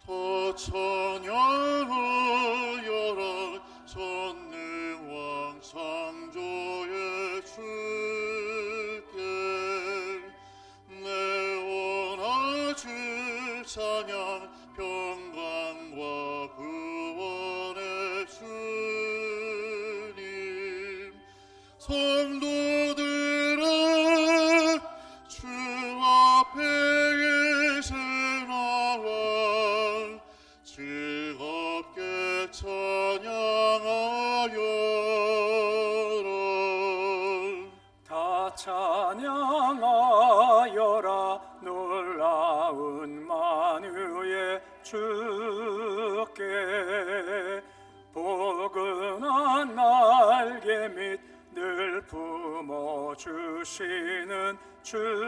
더 찬양하여라 전능왕 창조의 주께 내 원하 주 찬양 평강과 구원의 주님 성도들아 주 앞에 계신 나와 즐겁게 찬양하여라 다 찬양하여라 놀라운 만유의 주께 포근한 날개 및 늘 품어주시는 주님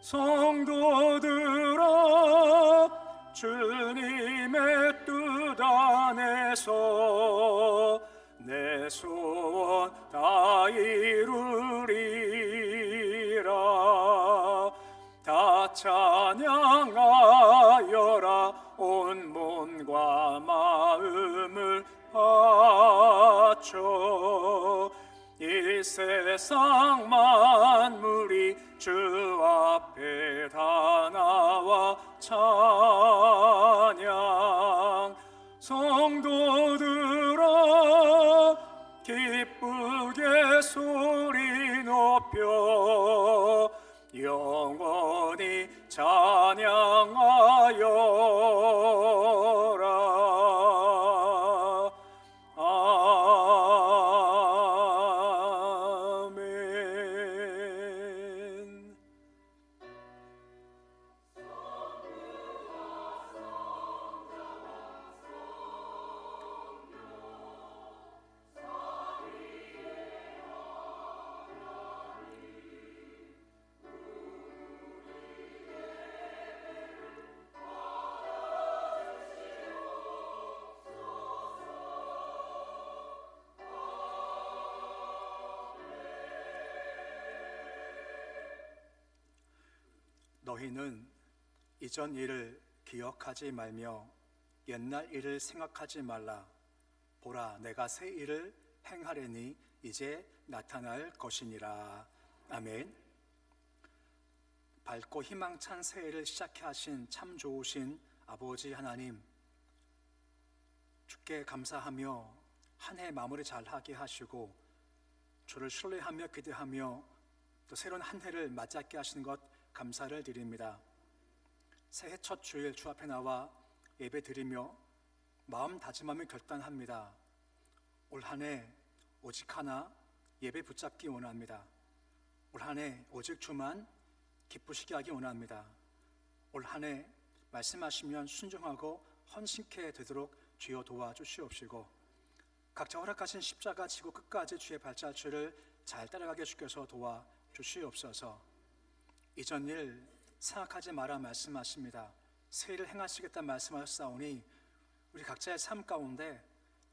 성도들아 주님의 뜻 안에서 내 소원 다 이루리라 다 찬양하여라 온 몸과 마음을 바쳐 이 세상 만물이 주 앞에 다 나와 찬양 성도들아 기쁘게 소리 높여 영원히 찬양하여라 아멘. 너희는 이전 일을 기억하지 말며 옛날 일을 생각하지 말라. 보라, 내가 새 일을 행하려니 이제 나타날 것이니라. 아멘. 밝고 희망찬 새해를 시작해 하신 참 좋으신 아버지 하나님, 주께 감사하며 한 해 마무리 잘하게 하시고 주를 신뢰하며 기대하며 또 새로운 한 해를 맞이하게 하시는 것 감사를 드립니다. 새해 첫 주일 주 앞에 나와 예배 드리며 마음 다짐하며 결단합니다. 올 한 해 오직 하나 예배 붙잡기 원합니다. 올 한 해 오직 주만 기쁘시게 하기 원합니다. 올 한 해 말씀하시면 순종하고 헌신케 되도록 주여 도와주시옵시고, 각자 허락하신 십자가 지고 끝까지 주의 발자취를 잘 따라가게 주께서 도와주시옵소서. 이전 일 생각하지 마라 말씀하십니다. 새 일을 행하시겠다 말씀하셨사오니 우리 각자의 삶 가운데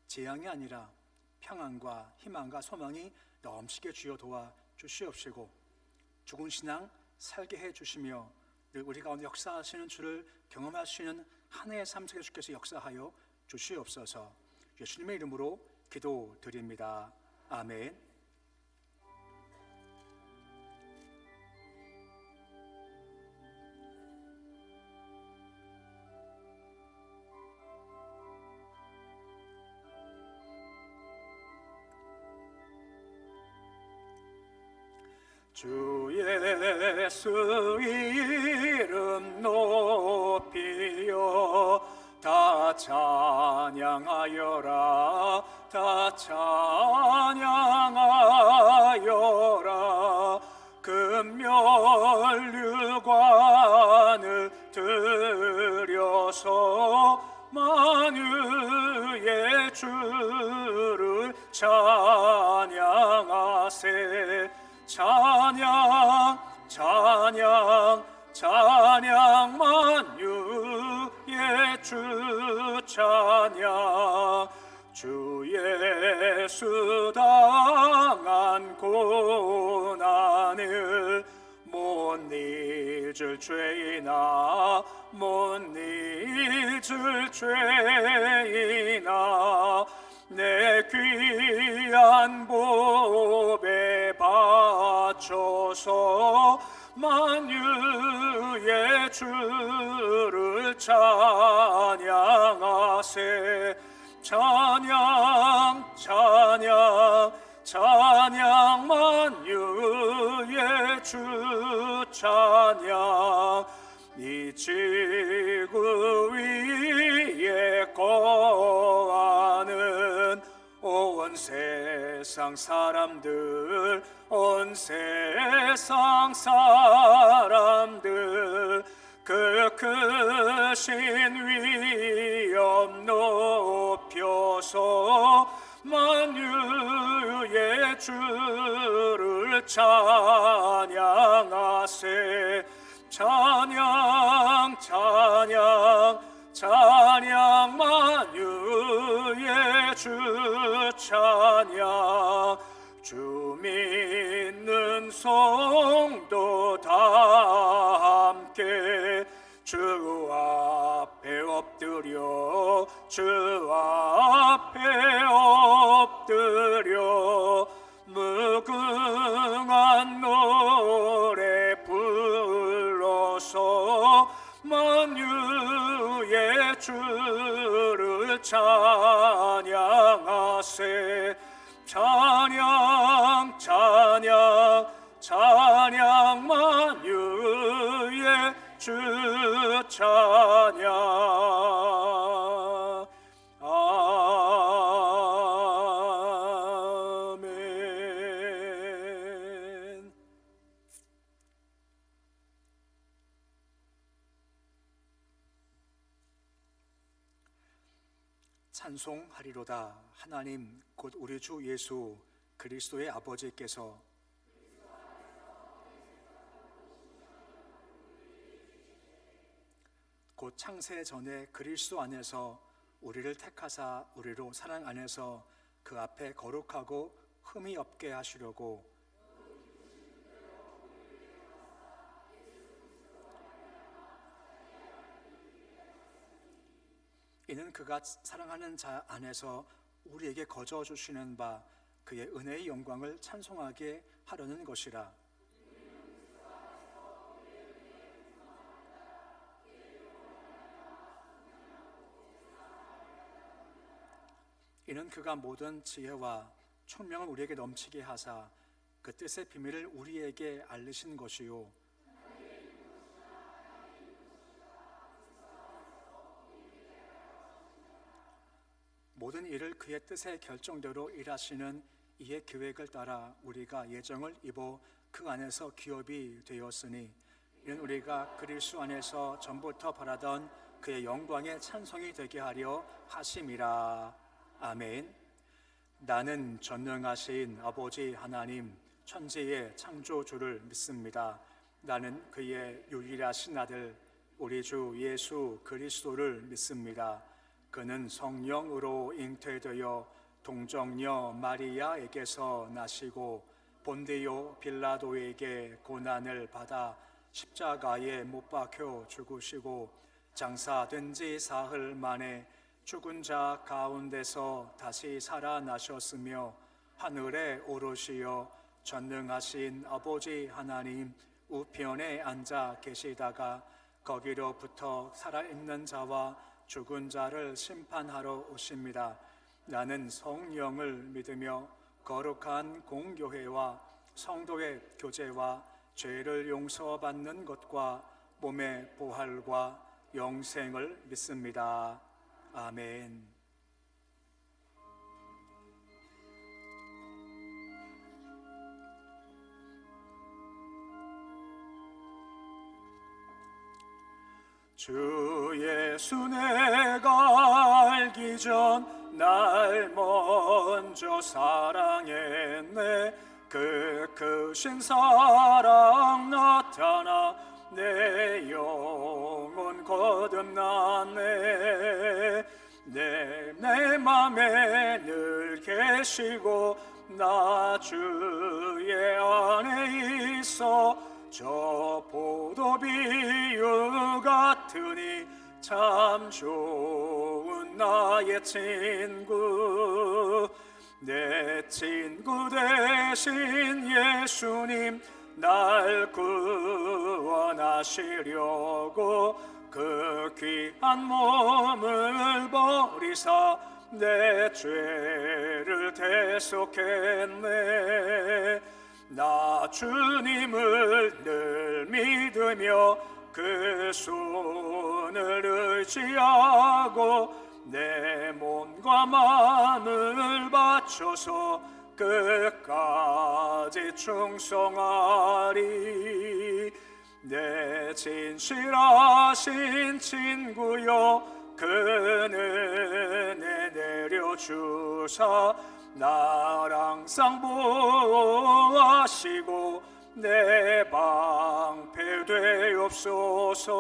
재앙이 아니라 평안과 희망과 소망이 넘치게 주여 도와주시옵시고, 죽은 신앙 살게 해주시며 우리 가운데 역사하시는 주를 경험할 수 있는 한 해의 삶 속에 주께서 역사하여 주시옵소서. 예수님의 이름으로 기도드립니다. 아멘. 주 예수 이름 높이여 다 찬양하여라, 다 찬양하여라. 금면류관을 들여서 만유의 주를 찬양하세. 찬양 찬양 찬양 만유의 주 찬양. 주 예수 당한 고난을 못 잊을 죄이나 못 잊을 죄이나 내 귀한 보배 바쳐서 만유의 주를 찬양하세. 찬양 찬양 찬양 만유의 주 찬양. 이 지구 위에 거하는 온 세상 사람들, 온 세상 사람들, 그 크신 위엄 높여서 만유의 주를 찬양하세. 찬양 찬양 찬양 만유의 주 찬양. 주 믿는 성도 다 함께 주 앞에 엎드려, 주 앞에 엎드려 무궁한 노래 불러서 만유의 주를 찬양하세. 찬양 찬양 찬양 만유의 주 찬양. 아멘. 찬송하리로다. 하나님 곧 우리 주 예수 그리스도의 아버지께서 곧 창세 전에 그리스도 안에서 우리를 택하사 우리로 사랑 안에서 그 앞에 거룩하고 흠이 없게 하시려고 이는 그가 사랑하는 자 안에서 우리에게 거저 주시는 바 그의 은혜의 영광을 찬송하게 하려는 것이라. 이는 그가 모든 지혜와 총명을 우리에게 넘치게 하사 그 뜻의 비밀을 우리에게 알리신 것이요 모든 일을 그의 뜻의 결정대로 일하시는 이의 계획을 따라 우리가 예정을 입어 그 안에서 기업이 되었으니 이는 우리가 그리스도 안에서 전부터 바라던 그의 영광의 찬송이 되게 하려 하심이라. 아멘. 나는 전능하신 아버지 하나님 천지의 창조주를 믿습니다. 나는 그의 유일하신 아들 우리 주 예수 그리스도를 믿습니다. 그는 성령으로 잉태되어 동정녀 마리아에게서 나시고 본디오 빌라도에게 고난을 받아 십자가에 못 박혀 죽으시고 장사된 지 사흘 만에 죽은 자 가운데서 다시 살아나셨으며 하늘에 오르시어 전능하신 아버지 하나님 우편에 앉아 계시다가 거기로부터 살아있는 자와 죽은 자를 심판하러 오십니다. 나는 성령을 믿으며 거룩한 공교회와 성도의 교제와 죄를 용서받는 것과 몸의 부활과 영생을 믿습니다. 아멘. 주 예수 내가 알기 전 날 먼저 사랑했네. 그 크신 사랑 나타나 내 영혼 거듭났네. 내 맘에 늘 계시고 나 주의 안에 있어 저 포도비유 같으니 참 좋은 나의 친구. 내 친구 되신 예수님 날 구원하시려고 그 귀한 몸을 버리사 내 죄를 대속했네. 나 주님을 늘 믿으며 그 손을 의지하고 내 몸과 마음을 바쳐서 끝까지 충성하리. 내 진실하신 친구여 그 은혜 내려주사 날 항상 보호하시고 내 방패 되옵소서.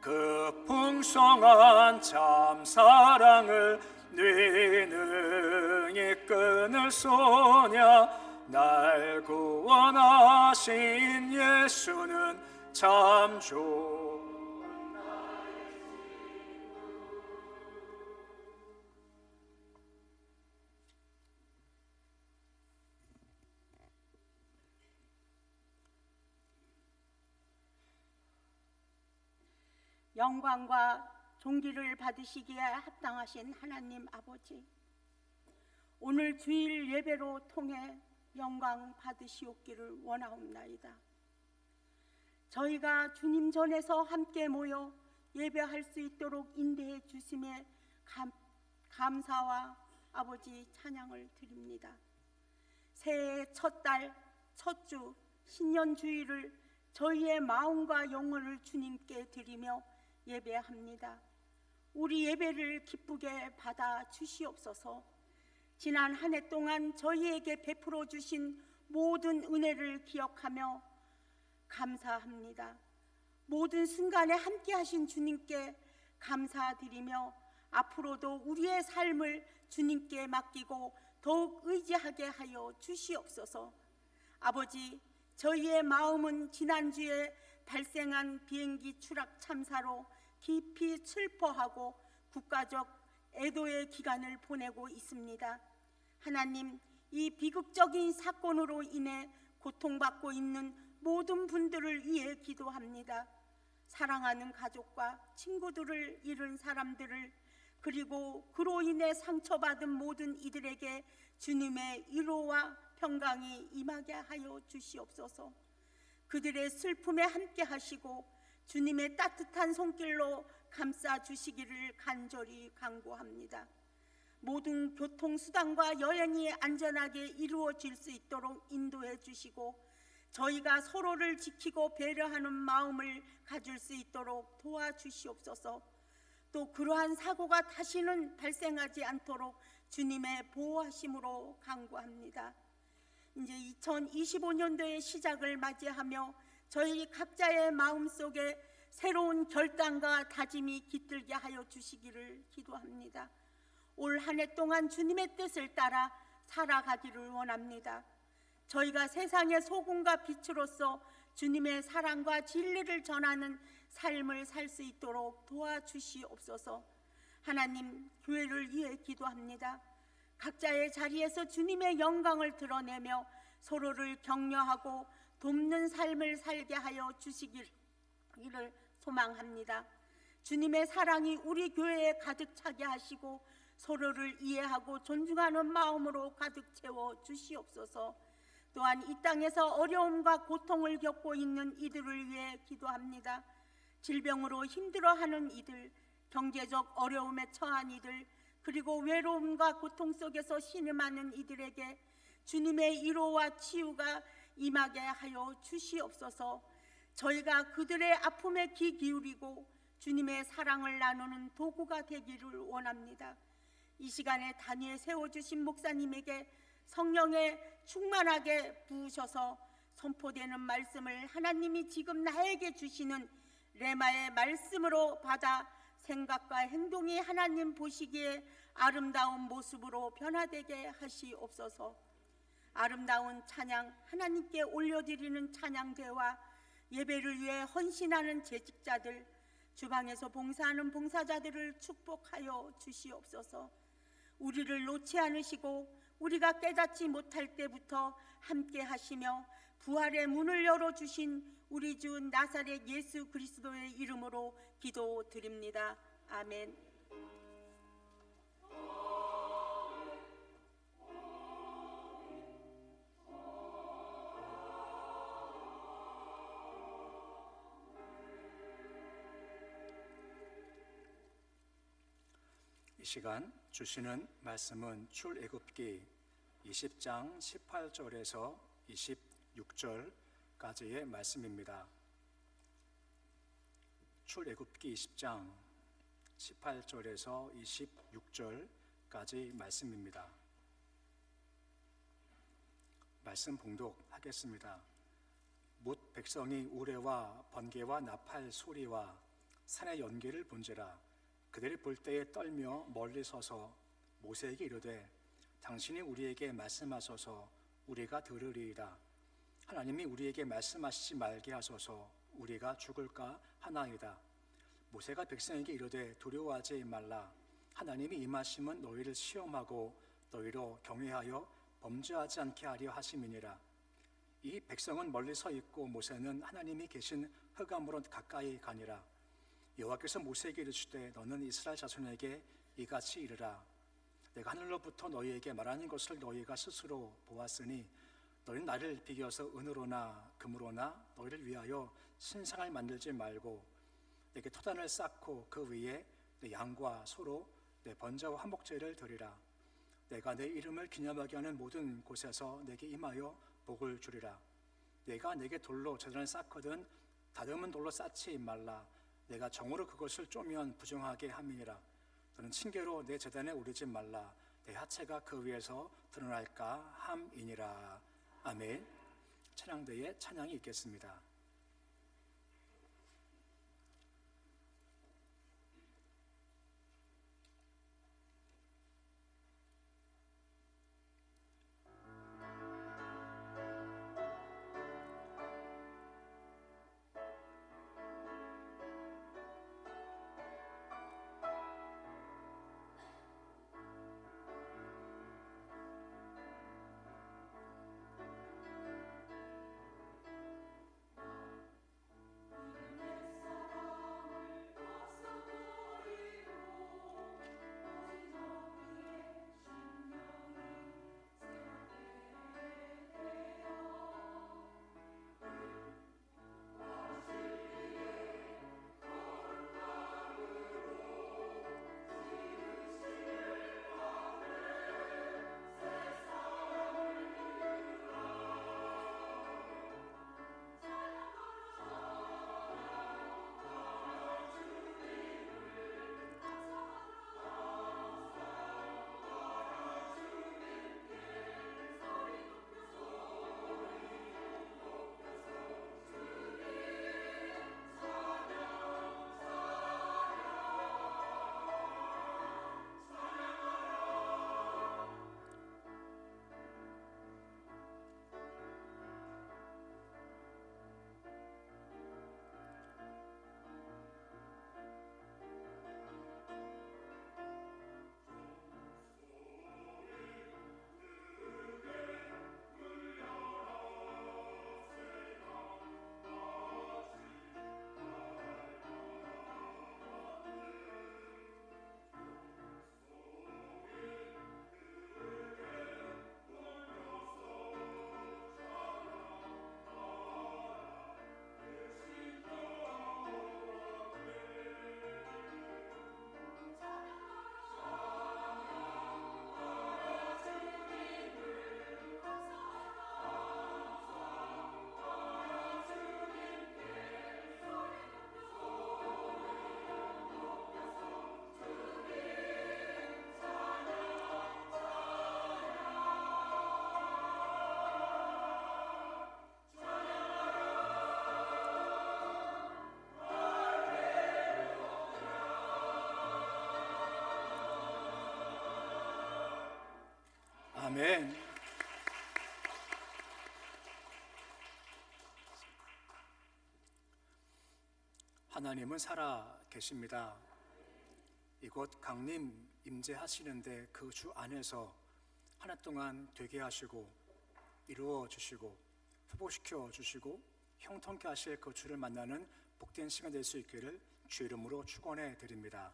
그 풍성한 참 사랑을 네 능히 끊을 소냐. 날 구원하신 예수는 참 좋은 나의 친구. 영광과 존귀를 받으시기에 합당하신 하나님 아버지, 오늘 주일 예배로 통해 영광 받으시옵기를 원하옵나이다. 저희가 주님 전에서 함께 모여 예배할 수 있도록 인도해 주심에 감사와 아버지 찬양을 드립니다. 새해의 첫 달, 첫 주, 신년 주일을 저희의 마음과 영혼을 주님께 드리며 예배합니다. 우리 예배를 기쁘게 받아 주시옵소서. 지난 한 해 동안 저희에게 베풀어 주신 모든 은혜를 기억하며 감사합니다. 모든 순간에 함께 하신 주님께 감사드리며 앞으로도 우리의 삶을 주님께 맡기고 더욱 의지하게 하여 주시옵소서. 아버지, 저희의 마음은 지난주에 발생한 비행기 추락 참사로 깊이 슬퍼하고 국가적 애도의 기간을 보내고 있습니다. 하나님, 이 비극적인 사건으로 인해 고통받고 있는 모든 분들을 위해 기도합니다. 사랑하는 가족과 친구들을 잃은 사람들을, 그리고 그로 인해 상처받은 모든 이들에게 주님의 위로와 평강이 임하게 하여 주시옵소서. 그들의 슬픔에 함께 하시고 주님의 따뜻한 손길로 감싸 주시기를 간절히 간구합니다. 모든 교통수단과 여행이 안전하게 이루어질 수 있도록 인도해 주시고 저희가 서로를 지키고 배려하는 마음을 가질 수 있도록 도와주시옵소서. 또 그러한 사고가 다시는 발생하지 않도록 주님의 보호하심으로 간구합니다. 이제 2025년도의 시작을 맞이하며 저희 각자의 마음속에 새로운 결단과 다짐이 깃들게 하여 주시기를 기도합니다. 올 한 해 동안 주님의 뜻을 따라 살아가기를 원합니다. 저희가 세상의 소금과 빛으로서 주님의 사랑과 진리를 전하는 삶을 살 수 있도록 도와주시옵소서. 하나님, 교회를 위해 기도합니다. 각자의 자리에서 주님의 영광을 드러내며 서로를 격려하고 돕는 삶을 살게 하여 주시기를 소망합니다. 주님의 사랑이 우리 교회에 가득 차게 하시고 서로를 이해하고 존중하는 마음으로 가득 채워 주시옵소서. 또한 이 땅에서 어려움과 고통을 겪고 있는 이들을 위해 기도합니다. 질병으로 힘들어하는 이들, 경제적 어려움에 처한 이들, 그리고 외로움과 고통 속에서 신음하는 이들에게 주님의 위로와 치유가 임하게 하여 주시옵소서. 저희가 그들의 아픔에 귀 기울이고 주님의 사랑을 나누는 도구가 되기를 원합니다. 이 시간에 단위에 세워주신 목사님에게 성령에 충만하게 부으셔서 선포되는 말씀을 하나님이 지금 나에게 주시는 레마의 말씀으로 받아 생각과 행동이 하나님 보시기에 아름다운 모습으로 변화되게 하시옵소서. 아름다운 찬양, 하나님께 올려드리는 찬양대와 예배를 위해 헌신하는 재직자들, 주방에서 봉사하는 봉사자들을 축복하여 주시옵소서. 우리를 놓지 않으시고 우리가 깨닫지 못할 때부터 함께 하시며 부활의 문을 열어주신 우리 주 나사렛 예수 그리스도의 이름으로 기도드립니다. 아멘. 이 시간 주시는 말씀은 출애굽기 20장 18절에서 26절까지의 말씀입니다. 출애굽기 20장 18절에서 26절까지 말씀입니다. 말씀 봉독하겠습니다. 못 백성이 우레와 번개와 나팔 소리와 산의 연기를 본지라 그들이 볼 때에 떨며 멀리 서서 모세에게 이르되 당신이 우리에게 말씀하소서 우리가 들으리이다. 하나님이 우리에게 말씀하시지 말게 하소서 우리가 죽을까 하나이다. 모세가 백성에게 이르되 두려워하지 말라. 하나님이 임하심은 너희를 시험하고 너희로 경외하여 범죄하지 않게 하려 하심이니라. 이 백성은 멀리 서 있고 모세는 하나님이 계신 흑암으로 가까이 가니라. 여호와께서 모세에게 이르시되 너는 이스라엘 자손에게 이같이 이르라. 내가 하늘로부터 너희에게 말하는 것을 너희가 스스로 보았으니 너희는 나를 비교해서 은으로나 금으로나 너희를 위하여 신상을 만들지 말고 내게 토단을 쌓고 그 위에 내 양과 소로 내 번제와 화목제를 드리라. 내가 내 이름을 기념하게 하는 모든 곳에서 내게 임하여 복을 주리라. 내가 내게 돌로 제단을 쌓거든 다듬은 돌로 쌓지 말라. 내가 정으로 그것을 쪼면 부정하게 함이니라. 너는 징계로 내 제단에 오르지 말라. 내 하체가 그 위에서 드러날까 함이니라. 아멘. 찬양대에 찬양이 있겠습니다. 아멘. 하나님은 살아 계십니다. 이곳 강림 임재하시는데 그 주 안에서 한 해 동안 되게 하시고 이루어 주시고 회복시켜 주시고 형통케 하실 그 주를 만나는 복된 시간 될 수 있기를 주 이름으로 축원해 드립니다.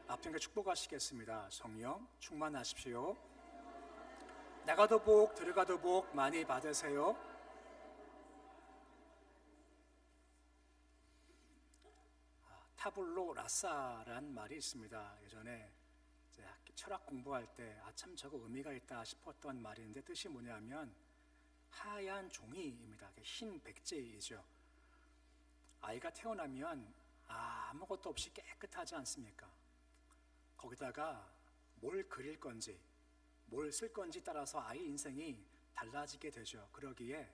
앞에 축복하시겠습니다. 성령 충만하십시오. 나가도 복 들어가도 복 많이 받으세요. 타블로 라사란 말이 있습니다. 예전에 이제 철학 공부할 때 참 저거 의미가 있다 싶었던 말인데 뜻이 뭐냐면 하얀 종이입니다. 흰 백지이죠. 아이가 태어나면 아무것도 없이 깨끗하지 않습니까? 거기다가 뭘 그릴 건지 뭘 쓸 건지 따라서 아이 인생이 달라지게 되죠. 그러기에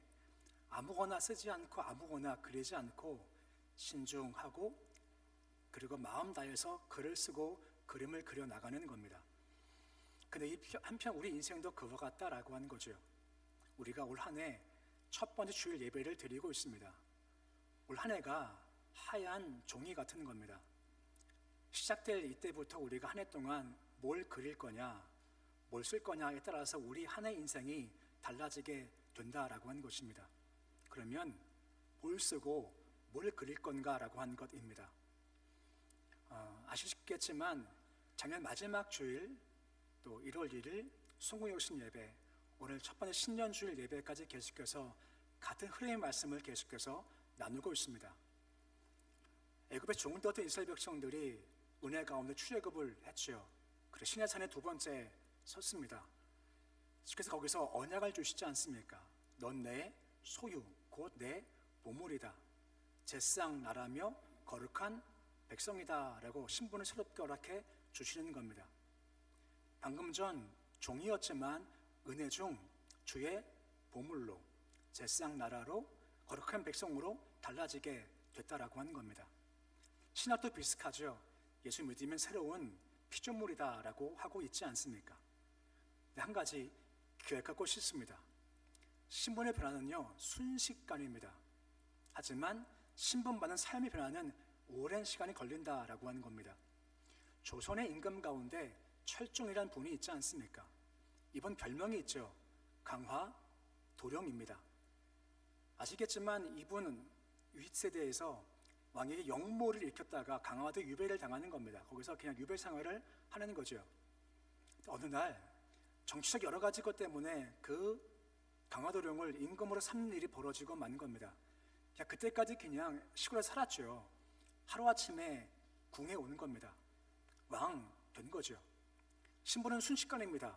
아무거나 쓰지 않고 아무거나 그리지 않고 신중하고 그리고 마음 다해서 글을 쓰고 그림을 그려 나가는 겁니다. 근데 한편 우리 인생도 그와 같다라고 하는 거죠. 우리가 올 한 해 첫 번째 주일 예배를 드리고 있습니다. 올 한 해가 하얀 종이 같은 겁니다. 시작될 이때부터 우리가 한 해 동안 뭘 그릴 거냐, 뭘 쓸 거냐에 따라서 우리 한 해 인생이 달라지게 된다라고 하는 것입니다. 그러면 뭘 쓰고 뭘 그릴 건가라고 하는 것입니다. 아시겠지만 작년 마지막 주일 또 1월 1일 송구여신 예배, 오늘 첫 번째 신년주일 예배까지 계속해서 같은 흐름의 말씀을 계속해서 나누고 있습니다. 애굽에 종되었던 이스라엘 백성들이 은혜 가운데 출애굽을 했죠. 그래서 시내산에 두 번째 섰습니다. 그래서 거기서 언약을 주시지 않습니까? 넌 내 소유 곧 내 보물이다. 제사장 나라며 거룩한 백성이다 라고 신분을 새롭게 허락해 주시는 겁니다. 방금 전 종이었지만 은혜 중 주의 보물로 제사장 나라로 거룩한 백성으로 달라지게 됐다라고 하는 겁니다. 신학도 비슷하죠. 예수 믿으면 새로운 피조물이다 라고 하고 있지 않습니까? 근데 한 가지 기억하고 싶습니다. 신분의 변화는요 순식간입니다. 하지만 신분받는 삶의 변화는 오랜 시간이 걸린다라고 하는 겁니다. 조선의 임금 가운데 철종이라는 분이 있지 않습니까? 이분 별명이 있죠. 강화도령입니다. 아시겠지만 이분은 윗세대에서 왕에게 역모를 일으켰다가 강화도 유배를 당하는 겁니다. 거기서 그냥 유배 생활을 하는 거죠. 어느 날 정치적 여러 가지 것 때문에 그 강화도령을 임금으로 삼는 일이 벌어지고 만 겁니다. 그때까지 그냥 시골에 살았죠. 하루아침에 궁에 오는 겁니다. 왕 된 거죠. 신분은 순식간입니다.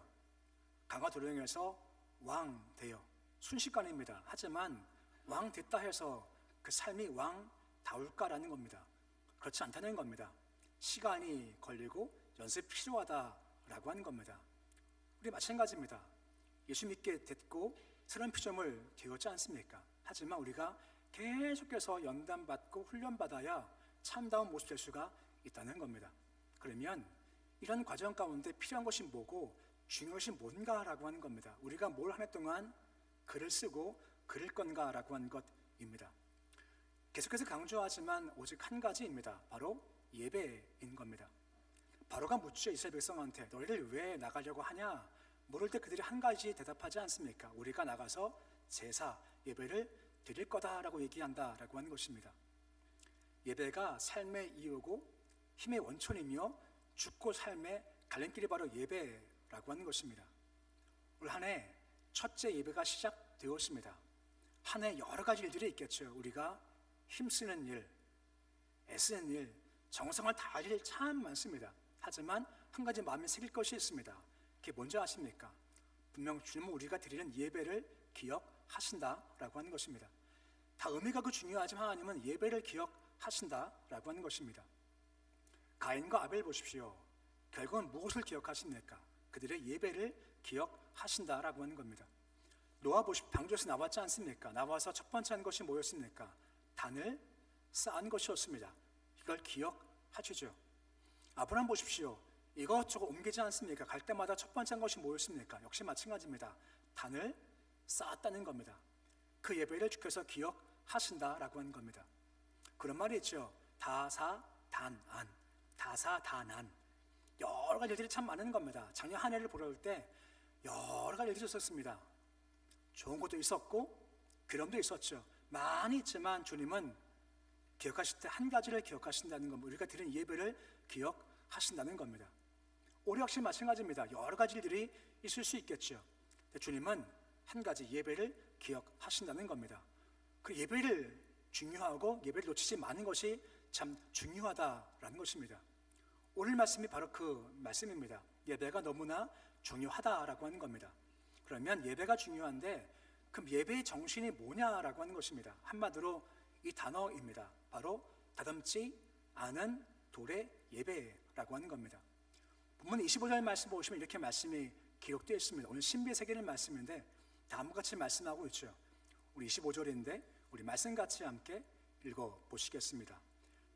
강화도령에서 왕 돼요. 순식간입니다. 하지만 왕 됐다 해서 그 삶이 왕다울까라는 겁니다. 그렇지 않다는 겁니다. 시간이 걸리고 연습이 필요하다라고 하는 겁니다. 우리 마찬가지입니다. 예수 믿게 됐고 새로운 피조물 되었지 않습니까? 하지만 우리가 계속해서 연단받고 훈련받아야 참다운 모습 될 수가 있다는 겁니다. 그러면 이런 과정 가운데 필요한 것이 뭐고 중요한 것이 뭔가라고 하는 겁니다. 우리가 뭘 한 해 동안 글을 쓰고 그릴 건가라고 하는 것입니다. 계속해서 강조하지만 오직 한 가지입니다. 바로 예배인 겁니다. 바로가 묻죠. 이스라엘 백성한테 너희를 왜 나가려고 하냐? 물을 때 그들이 한 가지 대답하지 않습니까? 우리가 나가서 제사, 예배를 드릴 거다라고 얘기한다라고 하는 것입니다. 예배가 삶의 이유고 힘의 원천이며 죽고 삶의 갈림길이 바로 예배라고 하는 것입니다. 올 한 해 첫째 예배가 시작되었습니다. 한 해 여러 가지 일들이 있겠죠. 우리가 힘쓰는 일, 애쓰는 일, 정성을 다할 일 참 많습니다. 하지만 한 가지 마음에 새길 것이 있습니다. 그게 뭔지 아십니까? 분명 주님은 우리가 드리는 예배를 기억하신다라고 하는 것입니다. 다 의미가 중요하지만 하나님은 예배를 기억하신다라고 하는 것입니다. 가인과 아벨 보십시오. 결국은 무엇을 기억하십니까? 그들의 예배를 기억하신다라고 하는 겁니다. 노아 보십시오. 방주에서 나왔지 않습니까? 나와서 첫 번째 한 것이 뭐였습니까? 단을 쌓은 것이었습니다. 이걸 기억하시죠. 아브라함 보십시오. 이것저것 옮기지 않습니까? 갈 때마다 첫 번째 한 것이 뭐였습니까? 역시 마찬가지입니다. 단을 쌓았다는 겁니다. 그 예배를 주께서 기억하신다라고 하는 겁니다. 그런 말이 있죠. 다사다난, 다사다난. 여러 가지 일들이 참 많은 겁니다. 작년 한 해를 보러 올 때 여러 가지 일들이 있었습니다. 좋은 것도 있었고 괴로움도 있었죠. 많이 있지만 주님은 기억하실 때 한 가지를 기억하신다는 겁니다. 우리가 드린 예배를 기억하신다는 겁니다. 올해 역시 마찬가지입니다. 여러 가지 일들이 있을 수 있겠죠. 주님은 한 가지 예배를 기억하신다는 겁니다. 그 예배를 중요하고 예배를 놓치지 마는 것이 참 중요하다라는 것입니다. 오늘 말씀이 바로 그 말씀입니다. 예배가 너무나 중요하다라고 하는 겁니다. 그러면 예배가 중요한데 그럼 예배의 정신이 뭐냐라고 하는 것입니다. 한마디로 이 단어입니다. 바로 다듬지 않은 돌의 예배라고 하는 겁니다. 본문 25절 말씀 보시면 이렇게 말씀이 기록되어 있습니다. 오늘 신비세계는 말씀인데 다음같이 말씀하고 있죠. 우리 25절인데 우리 말씀 같이 함께 읽어보시겠습니다.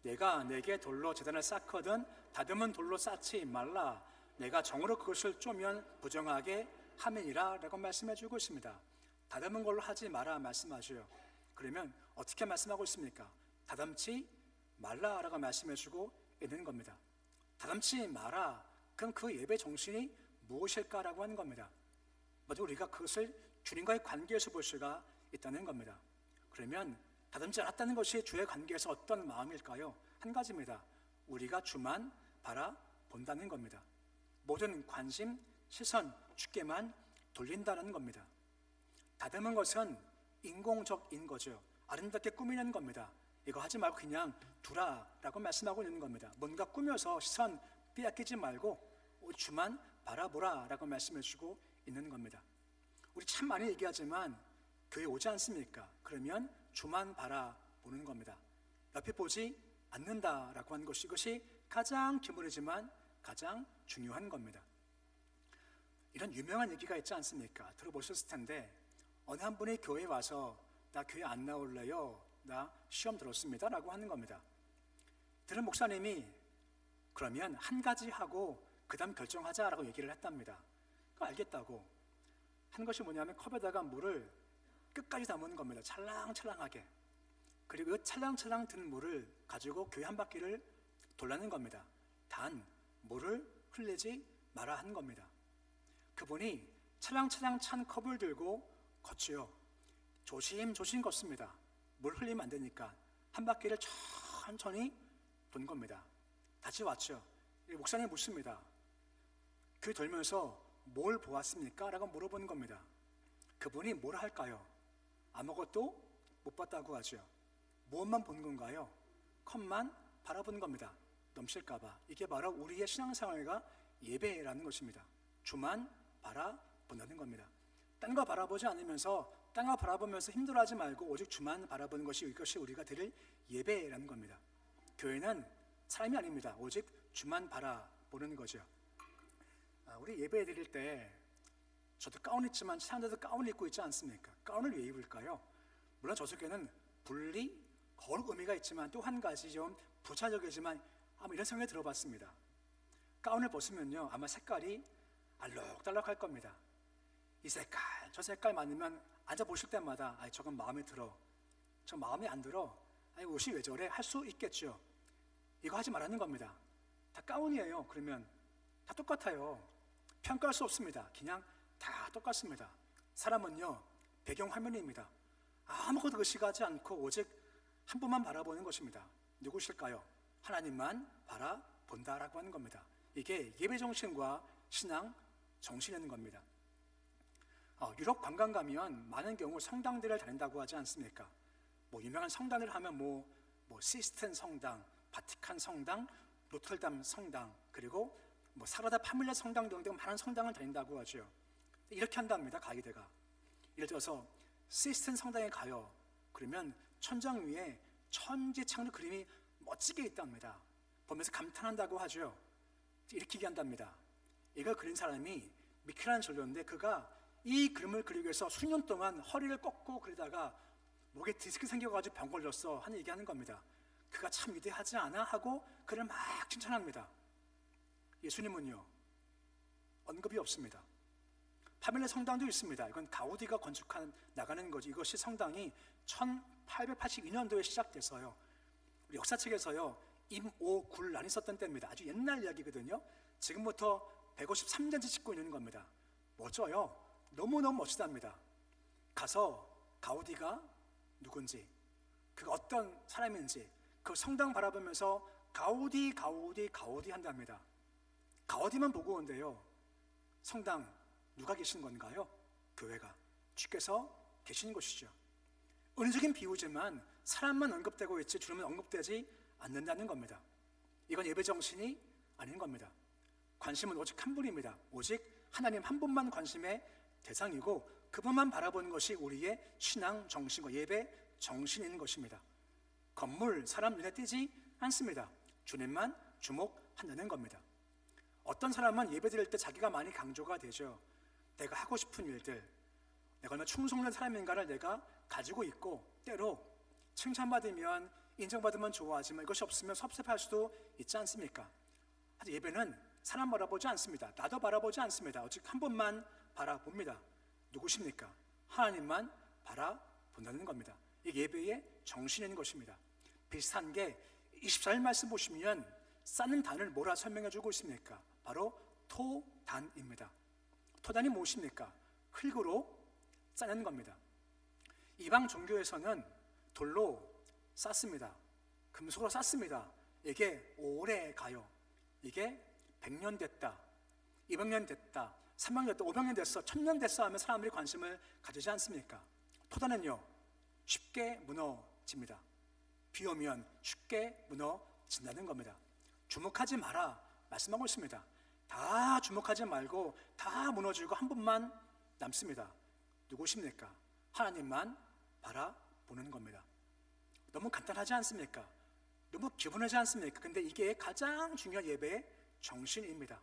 내가 내게 돌로 제단을 쌓거든 다듬은 돌로 쌓지 말라. 내가 정으로 그것을 쪼면 부정하게 함이니라 라고 말씀해 주고 있습니다. 다듬은 걸로 하지 마라 말씀하죠. 그러면 어떻게 말씀하고 있습니까? 다듬지 말라라고 말씀해 주고 있는 겁니다. 다듬지 마라. 그럼 그 예배 정신이 무엇일까라고 하는 겁니다. 먼저 우리가 그것을 주님과의 관계에서 볼 수가 있다는 겁니다. 그러면 다듬지 않았다는 것이 주의 관계에서 어떤 마음일까요? 한 가지입니다. 우리가 주만 바라본다는 겁니다. 모든 관심, 시선, 주께만 돌린다는 겁니다. 다듬은 것은 인공적인 거죠. 아름답게 꾸미는 겁니다. 이거 하지 말고 그냥 두라라고 말씀하고 있는 겁니다. 뭔가 꾸며서 시선 빼앗기지 말고 주만 바라보라라고 말씀해 주고 있는 겁니다. 우리 참 많이 얘기하지만 교회 오지 않습니까? 그러면 주만 바라보는 겁니다. 옆에 보지 않는다라고 하는 것이 이것이 가장 기본이지만 가장 중요한 겁니다. 이런 유명한 얘기가 있지 않습니까? 들어보셨을 텐데 어느 한 분이 교회에 와서 나 교회 안 나올래요. 나 시험 들었습니다. 라고 하는 겁니다. 들은 목사님이 그러면 한 가지 하고 그 다음 결정하자라고 얘기를 했답니다. 알겠다고 한 것이 뭐냐면 컵에다가 물을 끝까지 담은 겁니다. 찰랑찰랑하게. 그리고 그 찰랑찰랑 든 물을 가지고 교회 한 바퀴를 돌라는 겁니다. 단 물을 흘리지 마라 한 겁니다. 그분이 찰랑찰랑 찬 컵을 들고 걷지요. 조심조심 걷습니다. 물 흘리면 안 되니까 한 바퀴를 천천히 돈 겁니다. 다시 왔죠. 목사님 묻습니다. 교회 돌면서 뭘 보았습니까? 라고 물어보는 겁니다. 그분이 뭘 할까요? 아무것도 못 봤다고 하죠. 무엇만 본 건가요? 컵만 바라본 겁니다. 넘칠까봐. 이게 바로 우리의 신앙생활과 예배라는 것입니다. 주만 바라본다는 겁니다. 딴 거 바라보지 않으면서 딴 거 바라보면서 힘들어하지 말고 오직 주만 바라보는 것이 이것이 우리가 드릴 예배라는 겁니다. 교회는 사람이 아닙니다. 오직 주만 바라보는 거죠. 우리 예배 드릴 때 저도 가운 입지만 사람들도 가운을 입고 있지 않습니까? 가운을 왜 입을까요? 물론 저 속에는 분리, 거룩 의미가 있지만 또 한 가지 좀 부차적이지만 아마 이런 생각이 들어봤습니다. 가운을 벗으면요 아마 색깔이 알록달록할 겁니다. 이 색깔, 저 색깔 맞으면 앉아보실 때마다 저건 마음에 들어, 저 마음에 안 들어, 옷이 왜 저래? 할 수 있겠죠. 이거 하지 말라는 겁니다. 다 가운이에요. 그러면 다 똑같아요. 평가할 수 없습니다. 그냥 다 똑같습니다. 사람은요 배경화면입니다. 아무것도 의식하지 않고 오직 한 분만 바라보는 것입니다. 누구실까요? 하나님만 바라본다라고 하는 겁니다. 이게 예배 정신과 신앙 정신이라는 겁니다. 유럽 관광 가면 많은 경우 성당들을 다닌다고 하지 않습니까? 유명한 성당을 하면 시스텐 성당, 바티칸 성당, 노틀담 성당, 그리고 사라다 파밀리아 성당 등등 많은 성당을 다닌다고 하죠. 이렇게 한답니다. 가이드가. 예를 들어서 시스텐 성당에 가요. 그러면 천장 위에 천지창조 그림이 멋지게 있답니다. 보면서 감탄한다고 하죠. 이렇게 얘기한답니다. 이걸 그린 사람이 미켈란젤로인데 그가 이 그림을 그리기 위해서 수년 동안 허리를 꺾고 그리다가 목에 디스크 생겨가지고 병 걸렸어 하는 얘기하는 겁니다. 그가 참 위대하지 않아? 하고 그를 막 칭찬합니다. 예수님은요, 언급이 없습니다. 파밀레 성당도 있습니다. 이건 가우디가 건축한 나가는 거지. 이것이 성당이 1882년도에 시작돼서요, 우리 역사책에서요 임오굴란이 썼던 때입니다. 아주 옛날 이야기거든요. 지금부터 153년째 짓고 있는 겁니다. 멋져요. 너무너무 멋지답니다. 가서 가우디가 누군지, 그가 어떤 사람인지 그 성당 바라보면서 가우디 가우디 가우디 한답니다. 가우디만 보고 온대요. 성당 누가 계신 건가요? 교회가, 주께서 계시는 것이죠. 은유적인 비유지만 사람만 언급되고 있지 주님은 언급되지 않는다는 겁니다. 이건 예배 정신이 아닌 겁니다. 관심은 오직 한 분입니다. 오직 하나님 한 분만 관심의 대상이고 그분만 바라보는 것이 우리의 신앙 정신과 예배 정신인 것입니다. 건물, 사람 눈에 띄지 않습니다. 주님만 주목한다는 겁니다. 어떤 사람은 예배 드릴 때 자기가 많이 강조가 되죠. 내가 하고 싶은 일들, 내가 얼마나 충성된 사람인가를 내가 가지고 있고, 때로 칭찬받으면 인정받으면 좋아하지만 이것이 없으면 섭섭할 수도 있지 않습니까? 하지만 예배는 사람 바라보지 않습니다. 나도 바라보지 않습니다. 오직 한 분만 바라봅니다. 누구십니까? 하나님만 바라본다는 겁니다. 이게 예배의 정신인 것입니다. 비슷한 게 24절 말씀 보시면 쌓는 단을 뭐라 설명해 주고 있습니까? 바로 토단입니다. 토단이 무엇입니까? 흙으로 쌓는 겁니다. 이방 종교에서는 돌로 쌓습니다. 금속으로 쌓습니다. 이게 오래 가요. 이게 100년 됐다, 200년 됐다, 300년 됐다, 500년 됐어, 1000년 됐어 하면 사람들이 관심을 가지지 않습니까? 토단은요 쉽게 무너집니다. 비 오면 쉽게 무너진다는 겁니다. 주목하지 마라 말씀하고 있습니다. 다 주목하지 말고 다 무너지고 한 분만 남습니다. 누구십니까? 하나님만 바라보는 겁니다. 너무 간단하지 않습니까? 너무 기분하지 않습니까? 근데 이게 가장 중요한 예배의 정신입니다.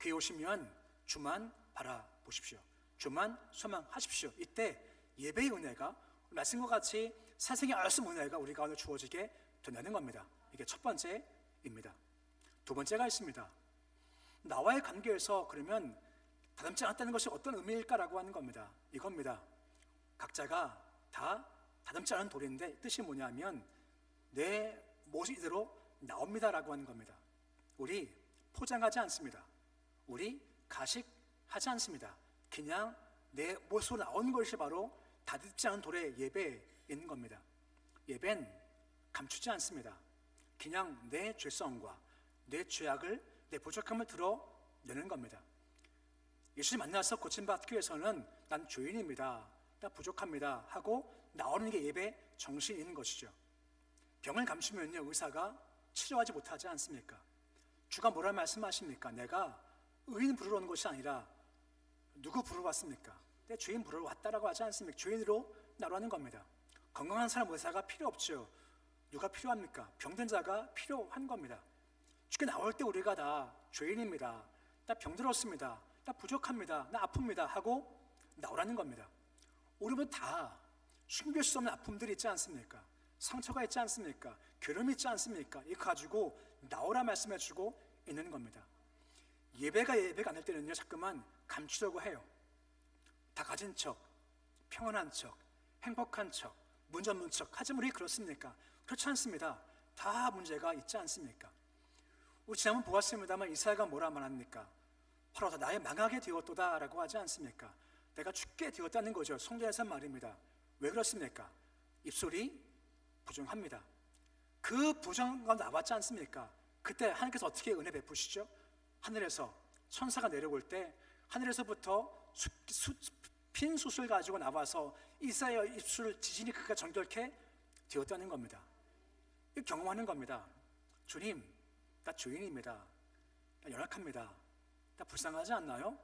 귀에 오시면 주만 바라보십시오. 주만 소망하십시오. 이때 예배의 은혜가 말씀과 같이 사생의 말씀 은혜가 우리 가운데 주어지게 된다는 겁니다. 이게 첫 번째입니다. 두 번째가 있습니다. 나와의 관계에서 그러면 다듬지 않았다는 것이 어떤 의미일까라고 하는 겁니다. 이겁니다. 각자가 다 다듬지 않은 돌인데 뜻이 뭐냐면 내 모습 이대로 나옵니다라고 하는 겁니다. 우리 포장하지 않습니다. 우리 가식하지 않습니다. 그냥 내 모습으로 나오는 것이 바로 다듬지 않은 돌의 예배인 겁니다. 예배는 감추지 않습니다. 그냥 내 죄성과 내 죄악을, 내 부족함을 드러내는 겁니다. 예수님 만나서 고침받기 위해서는 난 죄인입니다, 나 부족합니다 하고 나오는 게 예배 정신인 것이죠. 병을 감추면요 의사가 치료하지 못하지 않습니까? 주가 뭐라 말씀하십니까? 내가 의인 부르러 온 것이 아니라 누구 부르러 왔습니까? 내 죄인 부르러 왔다라고 하지 않습니까? 죄인으로 나라는 겁니다. 건강한 사람 의사가 필요 없죠. 누가 필요합니까? 병든 자가 필요한 겁니다. 주께 나올 때 우리가 다 죄인입니다, 나 병들었습니다, 나 부족합니다, 나 아픕니다 하고 나오라는 겁니다. 우리는 다 숨길 수 없는 아픔들이 있지 않습니까? 상처가 있지 않습니까? 괴로움이 있지 않습니까? 이거 가지고 나오라 말씀해 주고 있는 겁니다. 예배가 아닐 때는요 자꾸만 감추려고 해요. 다 가진 척, 평안한 척, 행복한 척, 문제 없는 척. 하지만 우리 그렇습니까? 그렇지 않습니다. 다 문제가 있지 않습니까? 우리 지난번 보았습니다만 이사야가 뭐라 말합니까? 바로 다 나의 망하게 되었도다 라고 하지 않습니까? 내가 죽게 되었다는 거죠. 성경에서 말입니다. 왜 그렇습니까? 입술이 부정합니다. 그 부정과 나왔지 않습니까? 그때 하나님께서 어떻게 은혜 베푸시죠? 하늘에서 천사가 내려올 때 하늘에서부터 핀 숯을 가지고 나와서 이사야의 입술을 지진이 그가 정결케 되었다는 겁니다. 이 경험하는 겁니다. 주님, 나 죄인입니다, 나 연약합니다, 나 불쌍하지 않나요?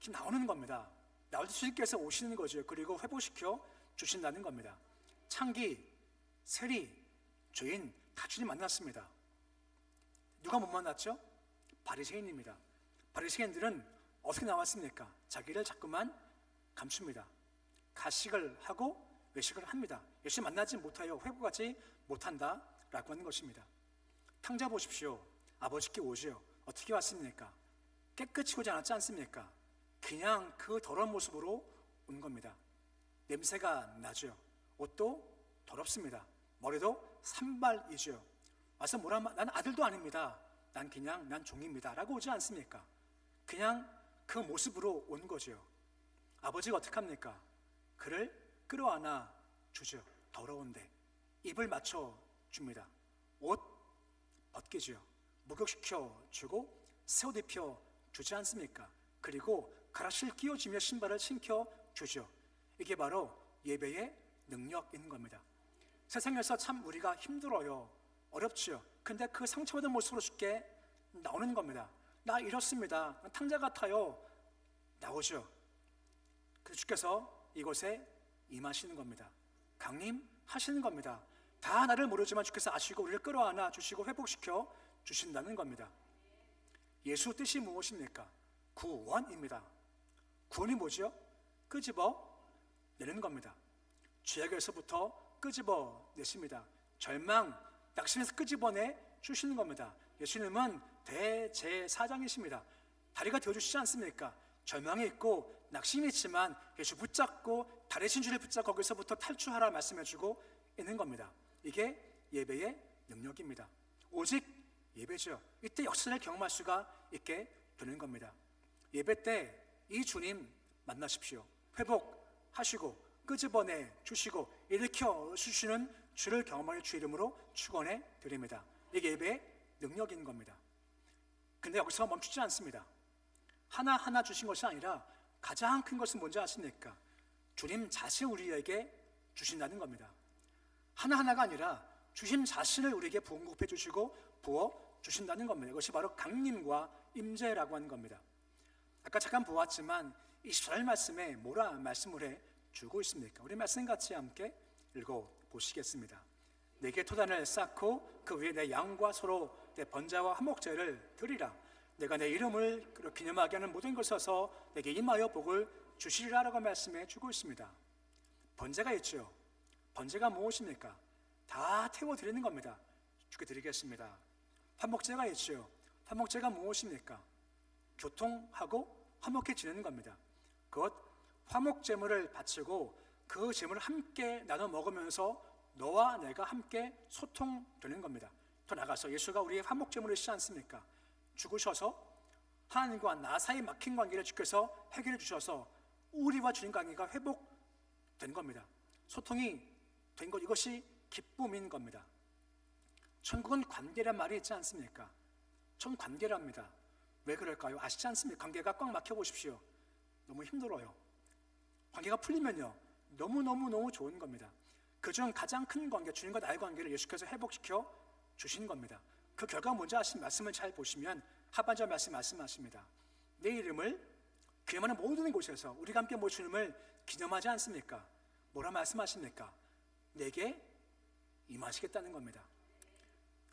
지금 나오는 겁니다. 나올 때 주님께서 오시는 거죠. 그리고 회복시켜 주신다는 겁니다. 창기, 세리, 죄인 다 주님 만났습니다. 누가 못 만났죠? 바리새인입니다. 바리새인들은 어떻게 나왔습니까? 자기를 자꾸만 감춥니다. 가식을 하고 외식을 합니다. 예수 만나지 못하여 회복하지 못한다라고 하는 것입니다. 탕자 보십시오. 아버지께 오지요. 어떻게 왔습니까? 깨끗이 오지 않았지 않습니까? 그냥 그 더러운 모습으로 온 겁니다. 냄새가 나죠. 옷도 더럽습니다. 머리도 산발이죠. 와서 뭐라 난 아들도 아닙니다. 난 종입니다. 라고 오지 않습니까? 그냥 그 모습으로 온 거죠. 아버지가 어떻게 합니까? 그를 끌어안아 주죠. 더러운데 입을 맞춰 줍니다. 옷 벗기죠. 목욕시켜 주고 새 옷 입혀 주지 않습니까? 그리고 가라시를 끼워주며 신발을 신겨 주죠. 이게 바로 예배의 능력인 겁니다. 세상에서 참 우리가 힘들어요. 어렵죠. 근데 그 상처받은 모습으로 쉽게 나오는 겁니다. 나 이렇습니다. 탕자 같아요. 나오죠. 그래서 주께서 이곳에 임하시는 겁니다. 강림하시는 겁니다. 다 나를 모르지만 주께서 아시고 우리를 끌어안아 주시고 회복시켜 주신다는 겁니다. 예수 뜻이 무엇입니까? 구원입니다. 구원이 뭐죠? 끄집어 내는 겁니다. 죄악에서부터 끄집어 내십니다. 절망, 낙심에서 끄집어내 주시는 겁니다. 예수님은 대제사장이십니다. 다리가 되어주시지 않습니까? 절망이 있고 낙심이 있지만 예수 붙잡고 다리 진주를 붙잡고 거기서부터 탈출하라 말씀해주고 있는 겁니다. 이게 예배의 능력입니다. 오직 예배죠. 이때 역사를 경험할 수가 있게 되는 겁니다. 예배 때 이 주님 만나십시오. 회복하시고 끄집어내 주시고 일으켜 주시는 주를 경험할 주 이름으로 축원해 드립니다. 이게 예배의 능력인 겁니다. 근데 여기서 멈추지 않습니다. 하나하나 주신 것이 아니라 가장 큰 것은 뭔지 아십니까? 주님 자신 우리에게 주신다는 겁니다. 하나하나가 아니라 주님 자신을 우리에게 공급해 주시고 부어 주신다는 겁니다. 이것이 바로 강림과 임재라고 하는 겁니다. 아까 잠깐 보았지만 24절 말씀에 뭐라 말씀을 해 주고 있습니까? 우리 말씀 같이 함께 읽어보시겠습니다. 내게 토단을 쌓고 그 위에 내 양과 소로 내 번제와 화목제를 드리라. 내가 내 이름을 기념하게 하는 모든 것을 써서 내게 임하여 복을 주시리라 라고 말씀해 주고 있습니다. 번제가 있죠. 번제가 무엇입니까? 다 태워드리는 겁니다. 주께 드리겠습니다. 화목제가 있죠. 화목제가 무엇입니까? 교통하고 화목해지는 겁니다. 그것 화목제물을 바치고 그 제물을 함께 나눠 먹으면서 너와 내가 함께 소통되는 겁니다. 더 나가서 예수가 우리의 화목제물이시지 않습니까? 죽으셔서 하나님과 나 사이 막힌 관계를 주께서 해결해 주셔서 우리와 주님 관계가 회복된 겁니다. 소통이 된 것, 이것이 기쁨인 겁니다. 천국은 관계란 말이 있지 않습니까? 전 관계랍니다. 왜 그럴까요? 아시지 않습니까? 관계가 꽉 막혀 보십시오. 너무 힘들어요. 관계가 풀리면요 너무너무 좋은 겁니다. 그중 가장 큰 관계, 주님과 나의 관계를 예수께서 회복시켜 주신 겁니다. 그 결과가 뭔지 아시는 말씀을 잘 보시면 하반절 말씀하십니다. 내 이름을 기념하는 모든 곳에서 우리가 함께 모여 주님을 기념하지 않습니까? 뭐라 말씀하십니까? 내게 임하시겠다는 겁니다.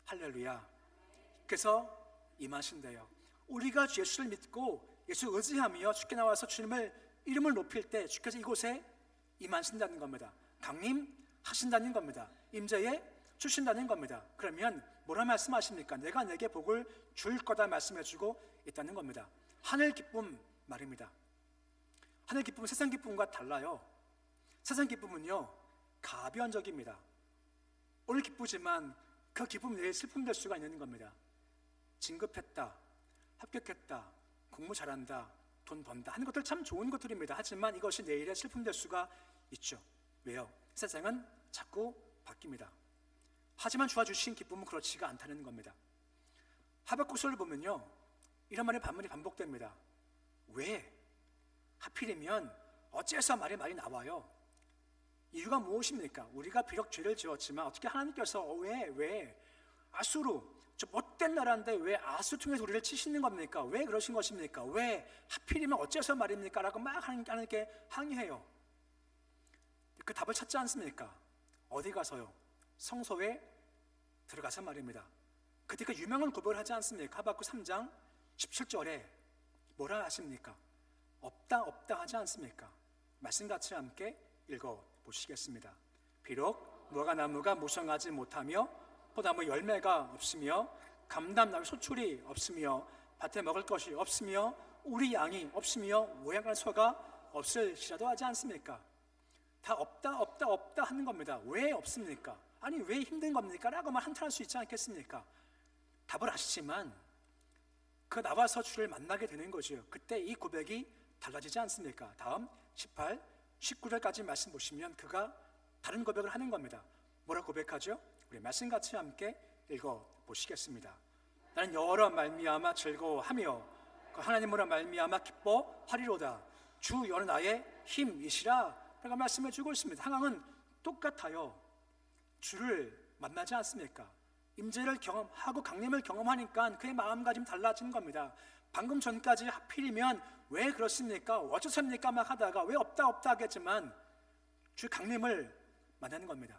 할렐루야. 그래서 임하신대요. 우리가 예수를 믿고 예수 의지하며 주께 나와서 주님을 이름을 높일 때 주께서 이곳에 임하신다는 겁니다. 강림하신다는 겁니다. 임재에 주신다는 겁니다. 그러면 뭐라 말씀하십니까? 내가 내게 복을 줄 거다 말씀해주고 있다는 겁니다. 하늘 기쁨 말입니다. 하늘 기쁨은 세상 기쁨과 달라요. 세상 기쁨은요 가변적입니다. 오늘 기쁘지만 그 기쁨 내일 슬픔 될 수가 있는 겁니다. 진급했다, 합격했다, 공부 잘한다, 돈 번다 하는 것들 참 좋은 것들입니다. 하지만 이것이 내일의 슬픔 될 수가 있죠. 왜요? 세상은 자꾸 바뀝니다. 하지만 주와 주신 기쁨은 그렇지가 않다는 겁니다. 하박국서를 보면요 이런 말이 반복됩니다. 왜? 하필이면 어째서 말이 많이 나와요. 이유가 무엇입니까? 우리가 비록 죄를 지었지만 어떻게 하나님께서 왜 아수르 저 못된 나라인데 왜 아수 통해서 우리를 치시는 겁니까? 왜 그러신 것입니까? 왜 하필이면 어째서 말입니까? 라고 막 하나님께 항의해요. 그 답을 찾지 않습니까? 어디 가서요? 성소에 들어가서 말입니다. 그때 그 유명한 고백을 하지 않습니까? 하박국 3장 17절에 뭐라 하십니까? 없다 하지 않습니까? 말씀같이 함께 읽어보시겠습니다. 비록 무화과나무가 무성하지 못하며 포도나무 열매가 없으며 감람나무 소출이 없으며 밭에 먹을 것이 없으며 우리 양이 없으며 모양간 소가 없을지라도 하지 않습니까? 다 없다 하는 겁니다. 왜 없습니까? 아니 왜 힘든 겁니까? 라고만 한탄할 수 있지 않겠습니까? 답을 아시지만 그 나와서 주를 만나게 되는 거죠. 그때 이 고백이 달라지지 않습니까? 다음 18, 19절까지 말씀 보시면 그가 다른 고백을 하는 겁니다. 뭐라 고백하죠? 우리 말씀 같이 함께 읽어보시겠습니다. 나는 여호와로 말미암아 즐거워하며 그 하나님으로 말미암아 기뻐하리로다. 주 여호와는 나의 힘이시라 라고 말씀해 주고 있습니다. 상황은 똑같아요. 주를 만나지 않습니까? 임재를 경험하고 강림을 경험하니까 그의 마음가짐이 달라지는 겁니다. 방금 전까지 하필이면 왜 그렇습니까? 어쩌습니까? 막 하다가 왜 없다 하겠지만 주 강림을 만나는 겁니다.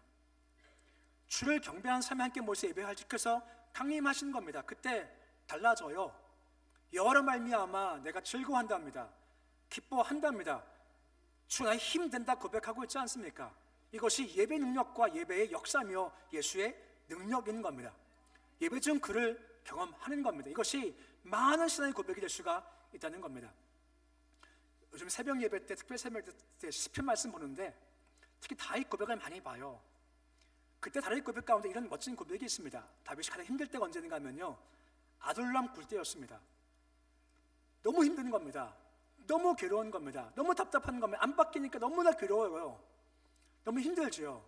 주를 경배하는 삶에 함께 모여서 예배할 지켜서 강림하시는 겁니다. 그때 달라져요. 여호와로 말미암아 내가 즐거워한답니다. 기뻐한답니다. 주 나의 힘 된다 고백하고 있지 않습니까? 이것이 예배 능력과 예배의 역사며 예수의 능력인 겁니다. 예배 중 그를 경험하는 겁니다. 이것이 많은 신앙의 고백이 될 수가 있다는 겁니다. 요즘 새벽 예배 때, 특별 새벽 때 시편 말씀 보는데 특히 다윗 고백을 많이 봐요. 그때 다윗 고백 가운데 이런 멋진 고백이 있습니다. 다윗이 가장 힘들 때가 언제인가 하면요, 아둘람 굴 때였습니다. 너무 힘든 겁니다. 너무 괴로운 겁니다. 너무 답답한 겁니다. 안 바뀌니까 너무나 괴로워요. 너무 힘들죠.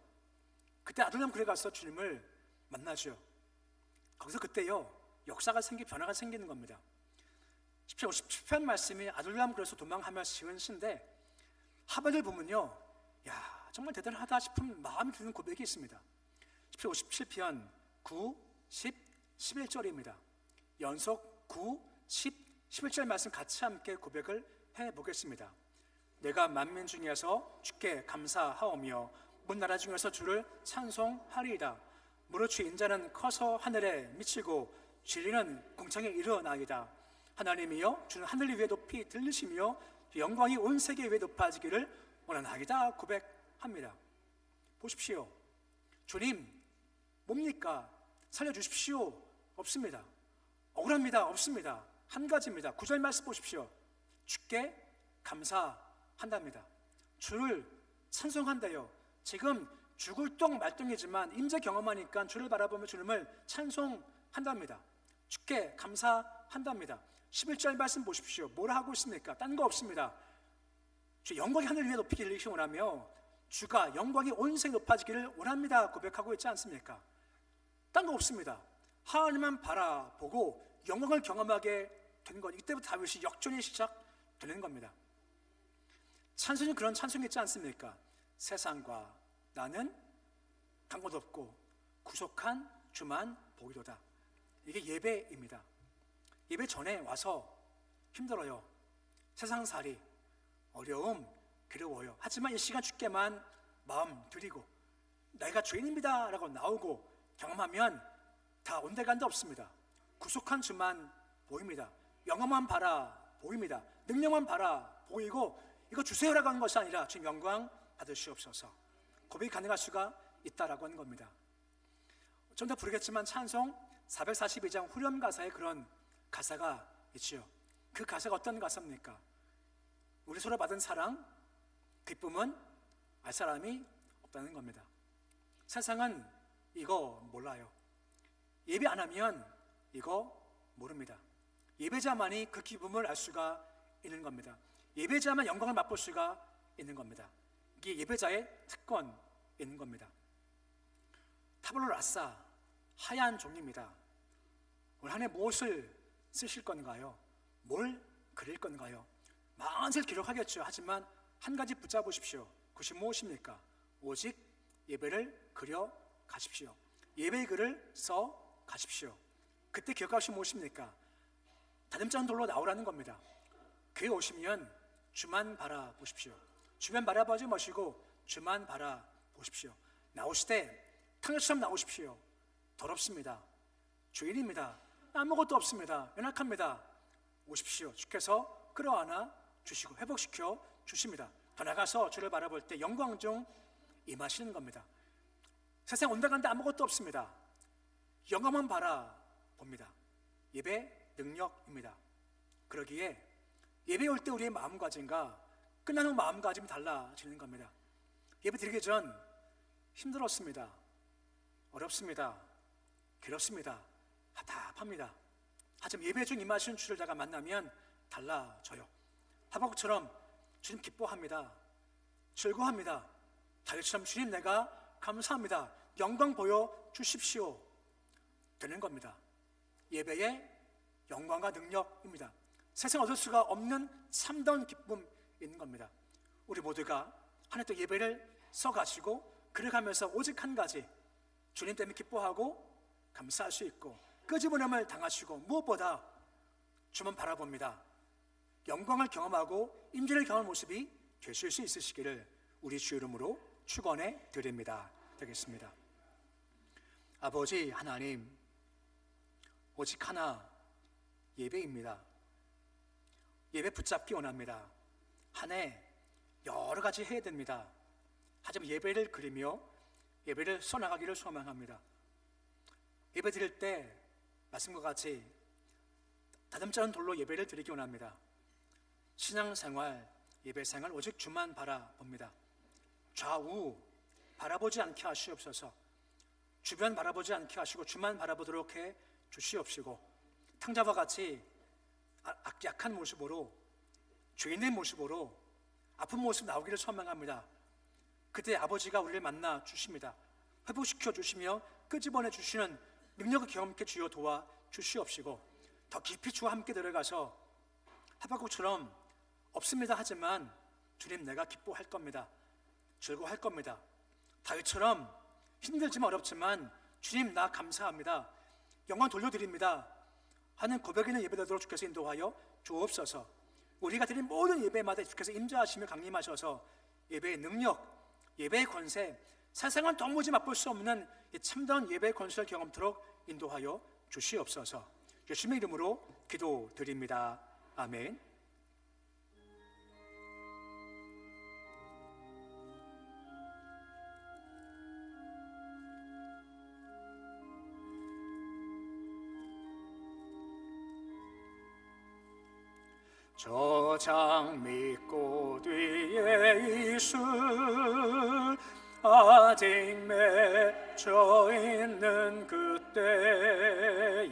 그때 아둘람 굴에 가서 주님을 만나죠. 거기서 그때요 역사가 변화가 생기는 겁니다. 10편 말씀이 아둘람 굴에서 도망하며 지은 시인데 하반을 보면요, 야 정말 대단하다 싶은 마음이 드는 고백이 있습니다. 57편 9, 10, 11절입니다. 연속 9, 10, 11절 말씀 같이 함께 고백을 해보겠습니다. 내가 만민 중에서 주께 감사하오며 문 나라 중에서 주를 찬송하리이다. 무릇 주 인자는 커서 하늘에 미치고 진리는 궁창에 이르나이다. 하나님이여 주는 하늘 위에 높이 들리시며 영광이 온 세계 위에 높아지기를 원하나이다 고백합니다. 보십시오. 주님 뭡니까? 살려주십시오. 없습니다. 억울합니다. 없습니다. 한 가지입니다. 9절 말씀 보십시오. 주께 감사한답니다. 주를 찬송한대요. 지금 죽을 똥 말똥이지만 임재 경험하니까 주를 바라보며 주님을 찬송한답니다. 주께 감사한답니다. 11절 말씀 보십시오. 뭘 하고 있습니까? 딴 거 없습니다. 주 영광이 하늘 위에 높이기를 원하며 주가 영광이 온 세계 높아지기를 원합니다 고백하고 있지 않습니까? 딴 거 없습니다. 하나님만 바라보고 영광을 경험하게 된 것. 이때부터 다윗이 역전이 시작되는 겁니다. 찬송이 그런 찬송이 있지 않습니까? 세상과 나는 간 곳 없고 구속한 주만 보이도다. 이게 예배입니다. 예배 전에 와서 힘들어요. 세상살이 어려움 괴로워요. 하지만 이 시간 주께만 마음 드리고 내가 죄인입니다 라고 나오고 경험하면 다 온데간데 없습니다. 구속한 주만 보입니다. 영화만 바라 보입니다. 능력만 바라 보이고 이거 주세요라고 하는 것이 아니라 주님 영광 받으시옵소서. 고백이 가능할 수가 있다라고 하는 겁니다. 좀 더 부르겠지만 찬송 442장 후렴 가사에 그런 가사가 있지요. 그 가사가 어떤 가사입니까? 우리 서로 받은 사랑, 기쁨은 알 사람이 없다는 겁니다. 세상은 이거 몰라요. 예배 안 하면 이거 모릅니다. 예배자만이 그 기쁨을 알 수가 있는 겁니다. 예배자만 영광을 맛볼 수가 있는 겁니다. 이게 예배자의 특권인 겁니다. 타블로 라사, 하얀 종입니다. 올 한 해 무엇을 쓰실 건가요? 뭘 그릴 건가요? 만세를 기록하겠죠. 하지만 한 가지 붙잡으십시오. 그것이 무엇입니까? 오직 예배를 그려 가십시오. 예배의 글을 써 가십시오. 그때 기억하시면 무엇입니까? 다듬장 돌로 나오라는 겁니다. 교회 오시면 주만 바라보십시오. 주변 바라보지 마시고 주만 바라보십시오. 나오실 때 탕자처럼 나오십시오. 더럽습니다. 죄인입니다. 아무것도 없습니다. 연약합니다. 오십시오. 주께서 끌어안아 주시고 회복시켜 주십니다. 더 나가서 주를 바라볼 때 영광 중 임하시는 겁니다. 세상 온데간데 아무것도 없습니다. 영광만 바라봅니다. 예배 능력입니다. 그러기에 예배 올 때 우리의 마음가짐과 끝나는 마음가짐이 달라지는 겁니다. 예배 드리기 전 힘들었습니다. 어렵습니다. 괴롭습니다. 답답합니다. 하지만 예배 중 임하시는 주를 내가 만나면 달라져요. 하박국처럼 주님 기뻐합니다. 즐거워합니다. 다윗처럼 주님 내가 감사합니다. 영광 보여주십시오. 되는 겁니다. 예배의 영광과 능력입니다. 세상 얻을 수가 없는 참다운 기쁨 있는 겁니다. 우리 모두가 한 해 또 예배를 써가지고 그래가면서 오직 한 가지, 주님 때문에 기뻐하고 감사할 수 있고 끄집어냄을 당하시고 무엇보다 주만 바라봅니다. 영광을 경험하고 임재를 경험할 모습이 되실 수 있으시기를 우리 주 이름으로 축원해 드립니다. 되겠습니다. 아버지 하나님, 오직 하나 예배입니다. 예배 붙잡기 원합니다. 한 해 여러 가지 해야 됩니다. 하지만 예배를 그리며 예배를 써나가기를 소망합니다. 예배 드릴 때 말씀과 같이 다듬지 않은 돌로 예배를 드리기 원합니다. 신앙생활, 예배생활 오직 주만 바라봅니다. 좌우 바라보지 않게 하시옵소서. 주변 바라보지 않게 하시고 주만 바라보도록 해 주시옵시고, 탕자와 같이 약한 모습으로, 죄인의 모습으로 아픈 모습 나오기를 소망합니다. 그때 아버지가 우리를 만나 주십니다. 회복시켜 주시며 끄집어내 주시는 능력을 경험케 주여 도와 주시옵시고, 더 깊이 주와 함께 들어가서 하박국처럼 없습니다 하지만 주님 내가 기뻐할 겁니다. 즐거워할 겁니다. 다윗처럼 힘들지만 어렵지만 주님 나 감사합니다. 영광 돌려드립니다 하는 고백 있는 예배되도록 주께서 인도하여 주옵소서. 우리가 드린 모든 예배마다 주께서 임재하시며 강림하셔서 예배의 능력, 예배의 권세, 세상은 도무지 맛볼 수 없는 이 참다운 예배의 권세를 경험토록 인도하여 주시옵소서. 예수님의 이름으로 기도드립니다. 아멘. 저장 믿고 뒤에 이슬 아직 맺혀 있는 그때에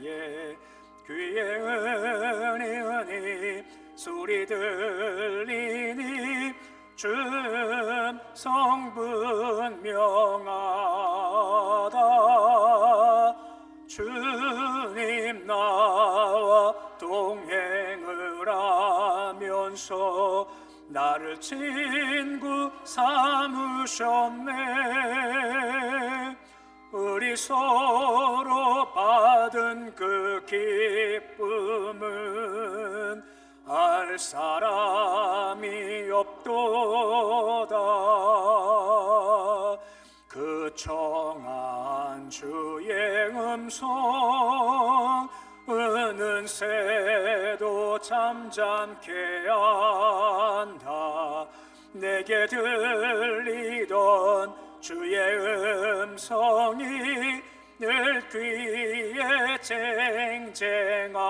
귀에 은희 소리 들리니 주음 성분 명하다. 주님 나와 동행을 하면서 나를 친구 삼으셨네. 우리 서로 받은 그 기쁨은 알 사람이 없도다. 그 청한 주의 음성 우는 새도 잠잠케 한다. 내게 들리던 주의 음성이 늘 귀에 쟁쟁하다.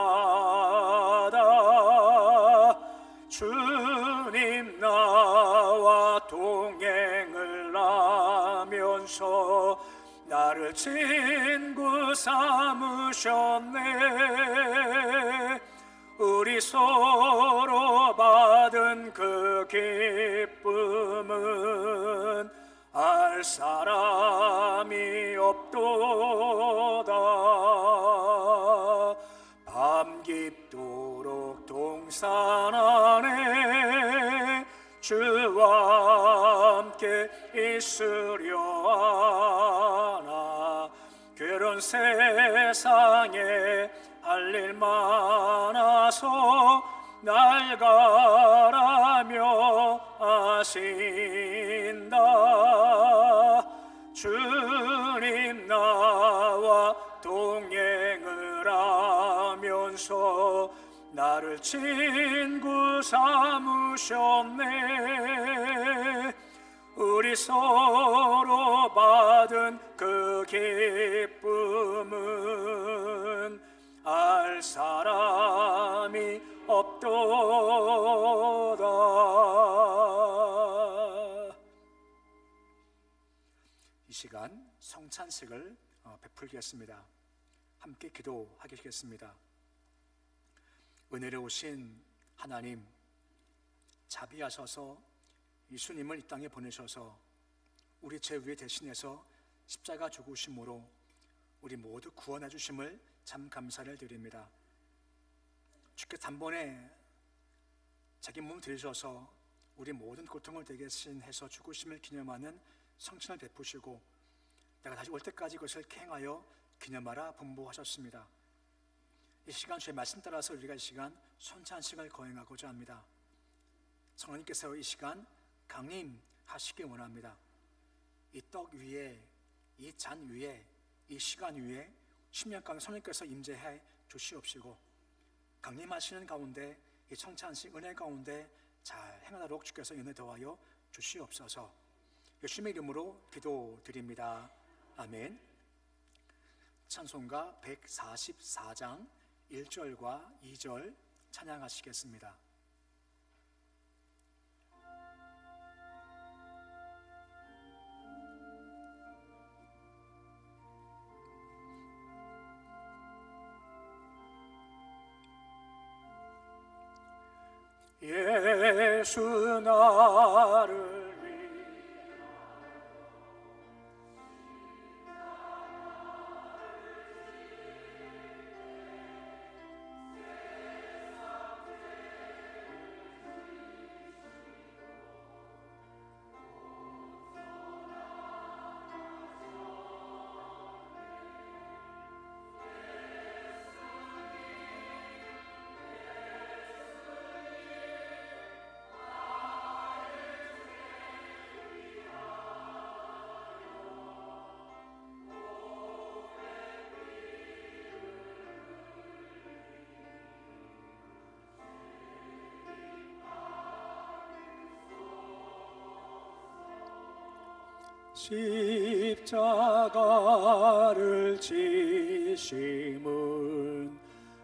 주님 나와 동행을 하면서 나를 친구 삼으셨네. 우리 서로 받은 그 기쁨은 알 사람이 없도다. 밤 깊도록 동산 안에 주와 함께 있으려 하나. 괴로운 세상에 할 일 많아서 날 가라며 하신다. 주님 나와 동행을 하면서 나를 친구 삼으셨네. 우리 서로 받은 그 기쁨은 알 사람이 없다. 이 시간 성찬식을 베풀겠습니다. 함께 기도하겠습니다. 은혜로우신 하나님, 자비하셔서 예수님을 이 땅에 보내셔서 우리 죄 대신해서 십자가 죽으심으로 우리 모두 구원해 주심을 참 감사를 드립니다. 주께서 단번에 자기 몸 들이셔서 우리 모든 고통을 대신해서 죽으심을 기념하는 성찬을 베푸시고 내가 다시 올 때까지 그것을 행하여 기념하라 분부하셨습니다. 이 시간 주의 말씀 따라서 우리가 이 시간 성찬식을 거행하고자 합니다. 성령님께서 이 시간 강림하시기 원합니다. 이 떡 위에, 이 잔 위에, 이 시간 위에 10년간 성령님께서 임재해 주시옵시고 강림하시는 가운데 이 성찬식 은혜 가운데 잘 행하도록 주께서 은혜 더하여 주시옵소서. 예수님의 이름으로 기도드립니다. 아멘. 찬송가 144장 1절과 2절 찬양하시겠습니다. 예수 나를 십자가를 지심은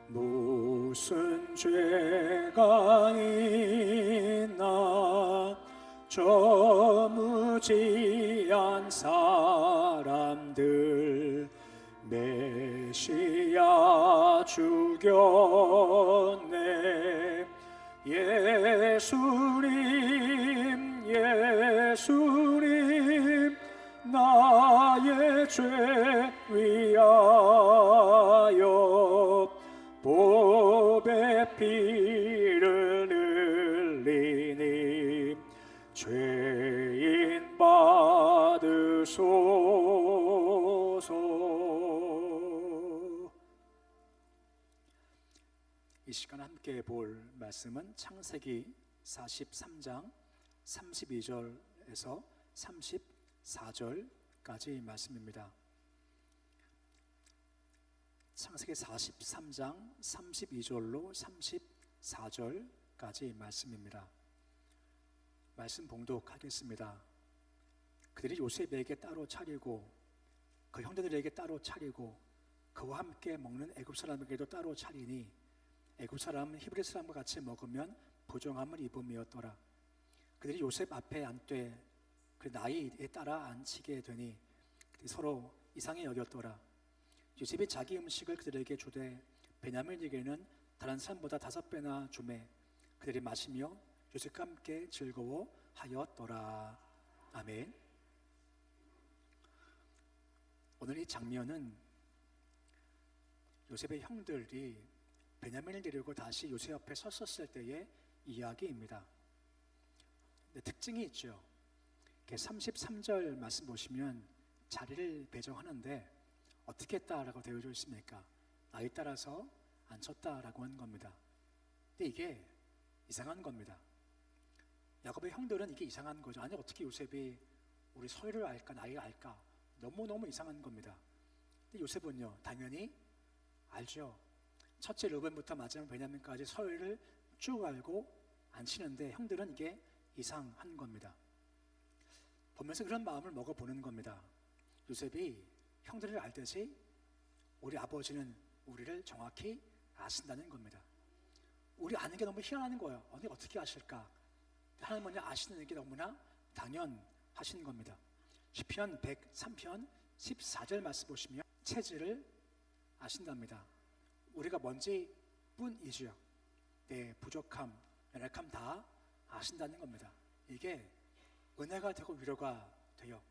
무슨 죄가 있나 저 무지한 사람들 메시아 죽였네. 예수님 예수님 나의 죄 위하여 보배 피를 흘리니 죄인 받으소서. 이 시간 함께 볼 말씀은 창세기 43장 32절에서 34절까지 말씀입니다. 창세기 43장 32절로 34절까지 말씀입니다. 말씀 봉독하겠습니다. 그들이 요셉에게 따로 차리고 그 형제들에게 따로 차리고 그와 함께 먹는 애굽 사람에게도 따로 차리니 애굽 사람은 히브리 사람과 같이 먹으면 부정함을 입음이었더라. 그들이 요셉 앞에 앉되 그 나이에 따라 앉히게 되니 서로 이상히 여겼더라. 요셉이 자기 음식을 그들에게 주되 베냐민에게는 다른 사람보다 5배나 주매 그들이 마시며 요셉과 함께 즐거워하였더라. 아멘. 오늘 이 장면은 요셉의 형들이 베냐민을 데리고 다시 요셉 앞에 섰었을 때의 이야기입니다. 근데 특징이 있죠. 33절 말씀 보시면 자리를 배정하는데 어떻게 했다라고 되어져 있습니까? 나이 따라서 앉혔다라고 하는 겁니다. 근데 이게 이상한 겁니다. 야곱의 형들은 이게 이상한 거죠. 아니 어떻게 요셉이 우리 서열을 알까 나이를 알까? 너무너무 이상한 겁니다. 근데 요셉은요 당연히 알죠. 첫째 르벤부터 마지막 베냐민까지 서열을 쭉 알고 앉히는데 형들은 이게 이상한 겁니다. 보면서 그런 마음을 먹어보는 겁니다. 요셉이 형들을 알듯이 우리 아버지는 우리를 정확히 아신다는 겁니다. 우리 아는 게 너무 희한한 거예요. 언니 어떻게 아실까? 하나님은 아시는 게 너무나 당연하신 겁니다. 시편 103편 14절 말씀 보시면 체질을 아신답니다. 우리가 뭔지 뿐이지요. 내 부족함, 연약함 다 아신다는 겁니다. 이게 은혜가 되고 위로가 돼요.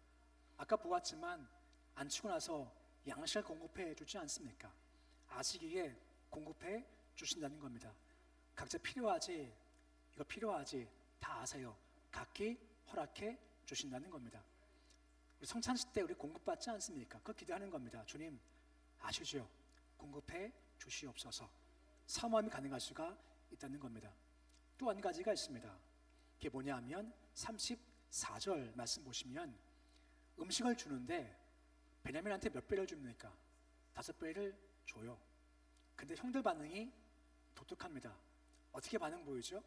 아까 보았지만 안 치고 나서 양식을 공급해 주지 않습니까? 아시기에 공급해 주신다는 겁니다. 각자 필요하지, 이거 필요하지 다 아세요. 각기 허락해 주신다는 겁니다. 우리 성찬식 때 우리 공급받지 않습니까? 그거 기도하는 겁니다. 주님 아시죠? 공급해 주시옵소서. 사모함이 가능할 수가 있다는 겁니다. 또 한 가지가 있습니다. 그게 뭐냐면 34절 말씀 보시면 음식을 주는데 베냐민한테 몇 배를 줍니까? 5배를 줘요. 근데 형들 반응이 독특합니다. 어떻게 반응 보이죠?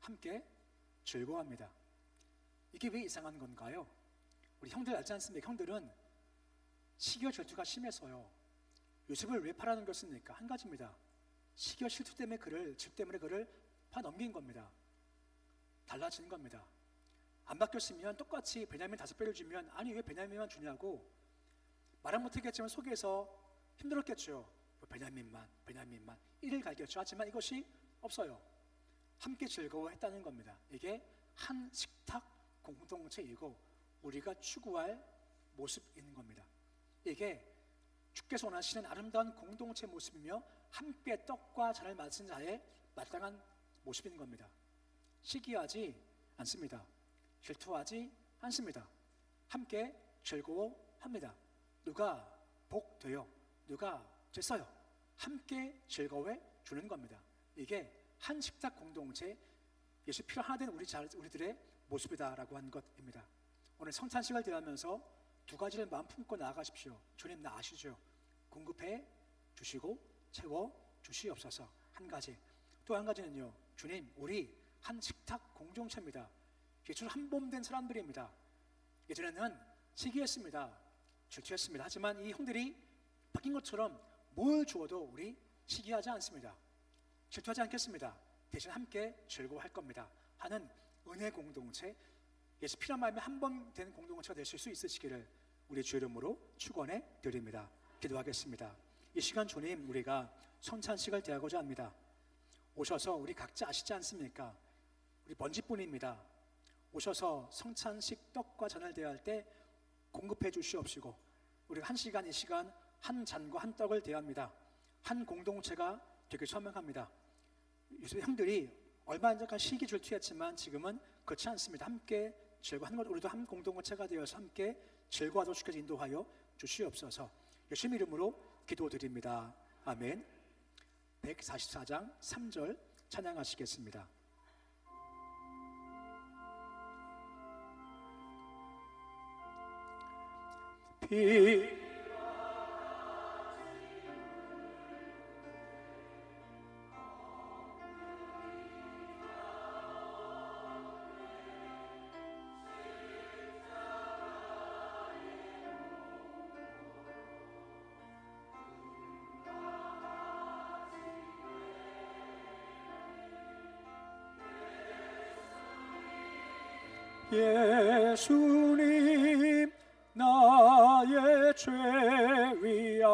함께 즐거워합니다. 이게 왜 이상한 건가요? 우리 형들 알지 않습니까? 형들은 시기와 질투가 심해서요. 요셉을 왜 팔아는 것입니까? 한 가지입니다. 시기와 질투 때문에 그를 파넘긴 겁니다. 달라지는 겁니다. 안 바뀌었으면 똑같이 베냐민 5배를 주면 아니 왜 베냐민만 주냐고 말은 못하겠지만 속에서 힘들었겠죠. 베냐민만 이를 갈겼죠. 하지만 이것이 없어요. 함께 즐거워했다는 겁니다. 이게 한 식탁 공동체이고 우리가 추구할 모습인 겁니다. 이게 주께서 원하시는 아름다운 공동체 모습이며 함께 떡과 잔을 맞은 자의 마땅한 모습인 겁니다. 시기하지 않습니다. 질투하지 않습니다. 함께 즐거워합니다. 누가 복돼요? 누가 됐어요? 함께 즐거워해 주는 겁니다. 이게 한 식탁 공동체, 예수 피로 하나 된 우리들의 모습이다라고 한 것입니다. 오늘 성찬식을 대하면서 두 가지를 마음 품고 나아가십시오. 주님 나 아시죠? 공급해 주시고 채워 주시옵소서. 한 가지. 또 한 가지는요. 주님 우리 한 식탁 공동체입니다. 예수 한 몸 된 사람들입니다. 예전에는 시기했습니다. 질투했습니다. 하지만 이 형들이 바뀐 것처럼 뭘 주어도 우리 시기하지 않습니다. 질투하지 않겠습니다. 대신 함께 즐거워할 겁니다. 하는 은혜 공동체, 예수 피란 마음에 한 번 된 공동체가 되실 수 있으시기를 우리 주 이름으로 축원해 드립니다. 기도하겠습니다. 이 시간 주님 우리가 성찬식을 대하고자 합니다. 오셔서 우리 각자 아시지 않습니까? 우리 먼지뿐입니다. 오셔서 성찬식 떡과 잔을 대할 때 공급해 주시옵시고 우리가 한 시간 이 시간 한 잔과 한 떡을 대합니다. 한 공동체가 되길 소망합니다. 요새 형들이 얼마 전까지 시기 질투했지만 지금은 그렇지 않습니다. 함께 즐거워하는 것, 우리도 한 공동체가 되어서 함께 즐거워하도록 주께서 인도하여 주시옵소서. 예수님 이름으로 기도드립니다. 아멘. 144장 3절 찬양하시겠습니다. 예수님 나의 죄 위하여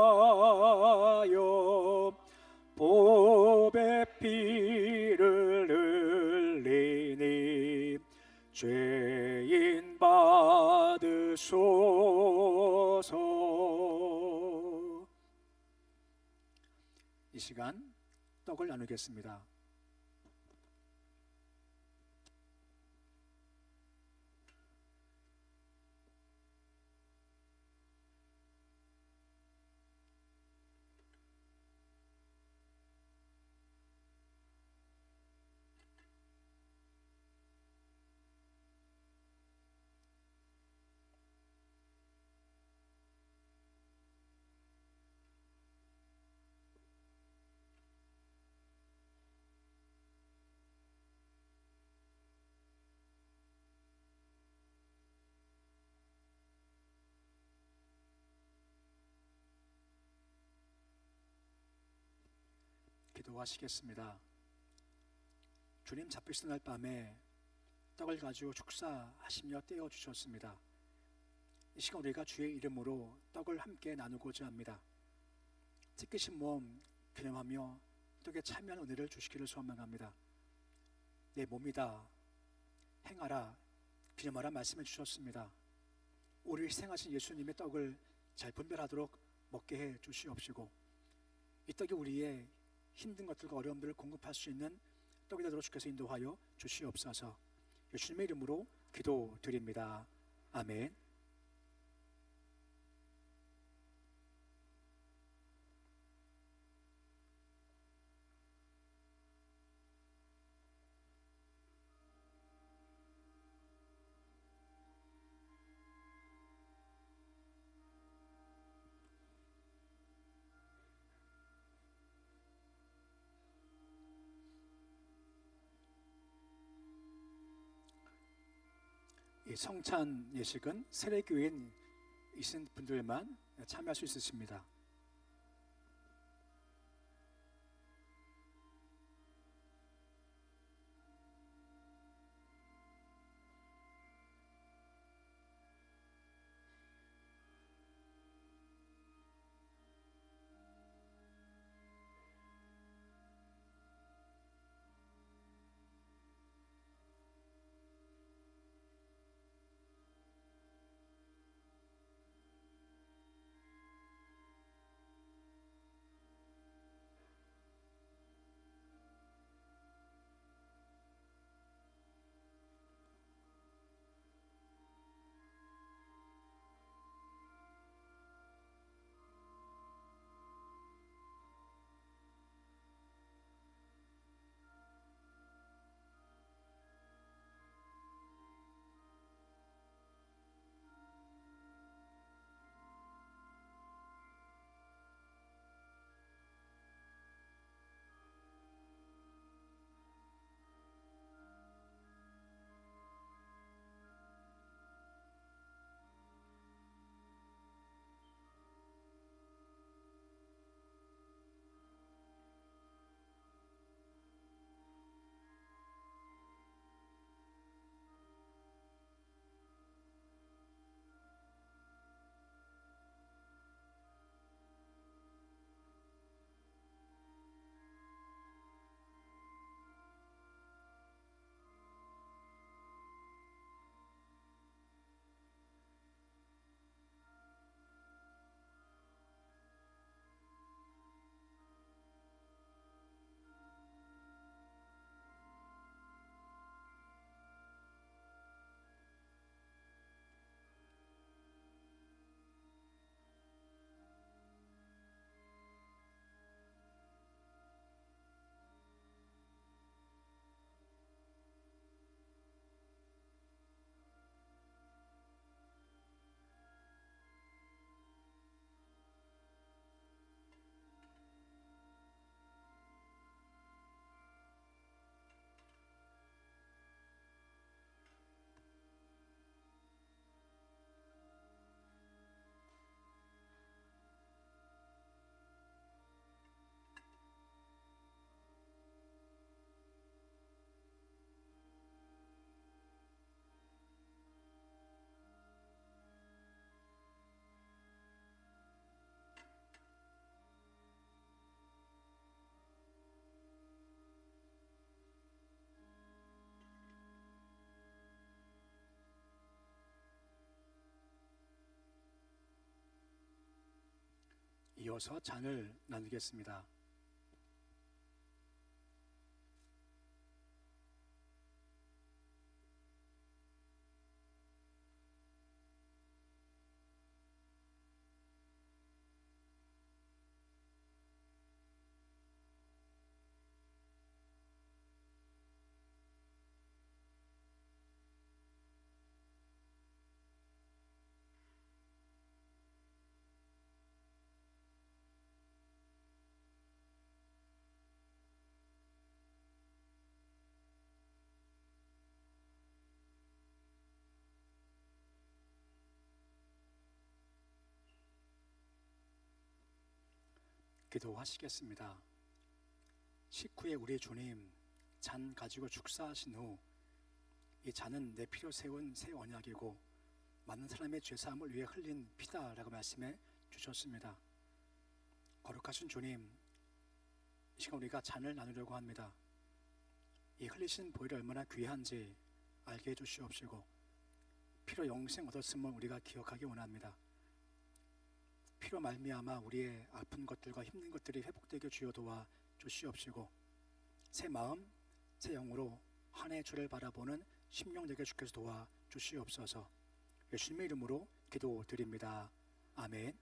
보배 피를 흘리니 죄인 받으소서. 이 시간 떡을 나누겠습니다. 기도하시겠습니다. 주님 잡히시던 날 밤에 떡을 가지고 축사하시며 떼어 주셨습니다. 이 시간 우리가 주의 이름으로 떡을 함께 나누고자 합니다. 찢기신 몸 기념하며 떡에 참여한 은혜를 주시기를 소망합니다. 내 몸이다 행하라 기념하라 말씀해 주셨습니다. 우리를 희생하신 예수님의 떡을 잘 분별하도록 먹게 해 주시옵시고, 이 떡이 우리의 힘든 것들과 어려움들을 공급할 수 있는 떡이 되도록 주께서 인도하여 주시옵소서. 예수님의 이름으로 기도드립니다. 아멘. 이 성찬 예식은 세례교인 이신 분들만 참여할 수 있으십니다. 이어서 잔을 나누겠습니다. 기도하시겠습니다. 식후에 우리 주님 잔 가지고 축사하신 후 이 잔은 내 피로 세운 새 언약이고 많은 사람의 죄사함을 위해 흘린 피다라고 말씀해 주셨습니다. 거룩하신 주님, 이 시간 우리가 잔을 나누려고 합니다. 이 흘리신 보혈이 얼마나 귀한지 알게 해주시옵시고 피로 영생 얻었음을 우리가 기억하기 원합니다. 피로 말미암아 우리의 아픈 것들과 힘든 것들이 회복되게 주여 도와 주시옵시고 새 마음, 새 영으로 한 해 주를 바라보는 심령 되게 주께서 도와 주시옵소서. 예수님의 이름으로 기도드립니다. 아멘.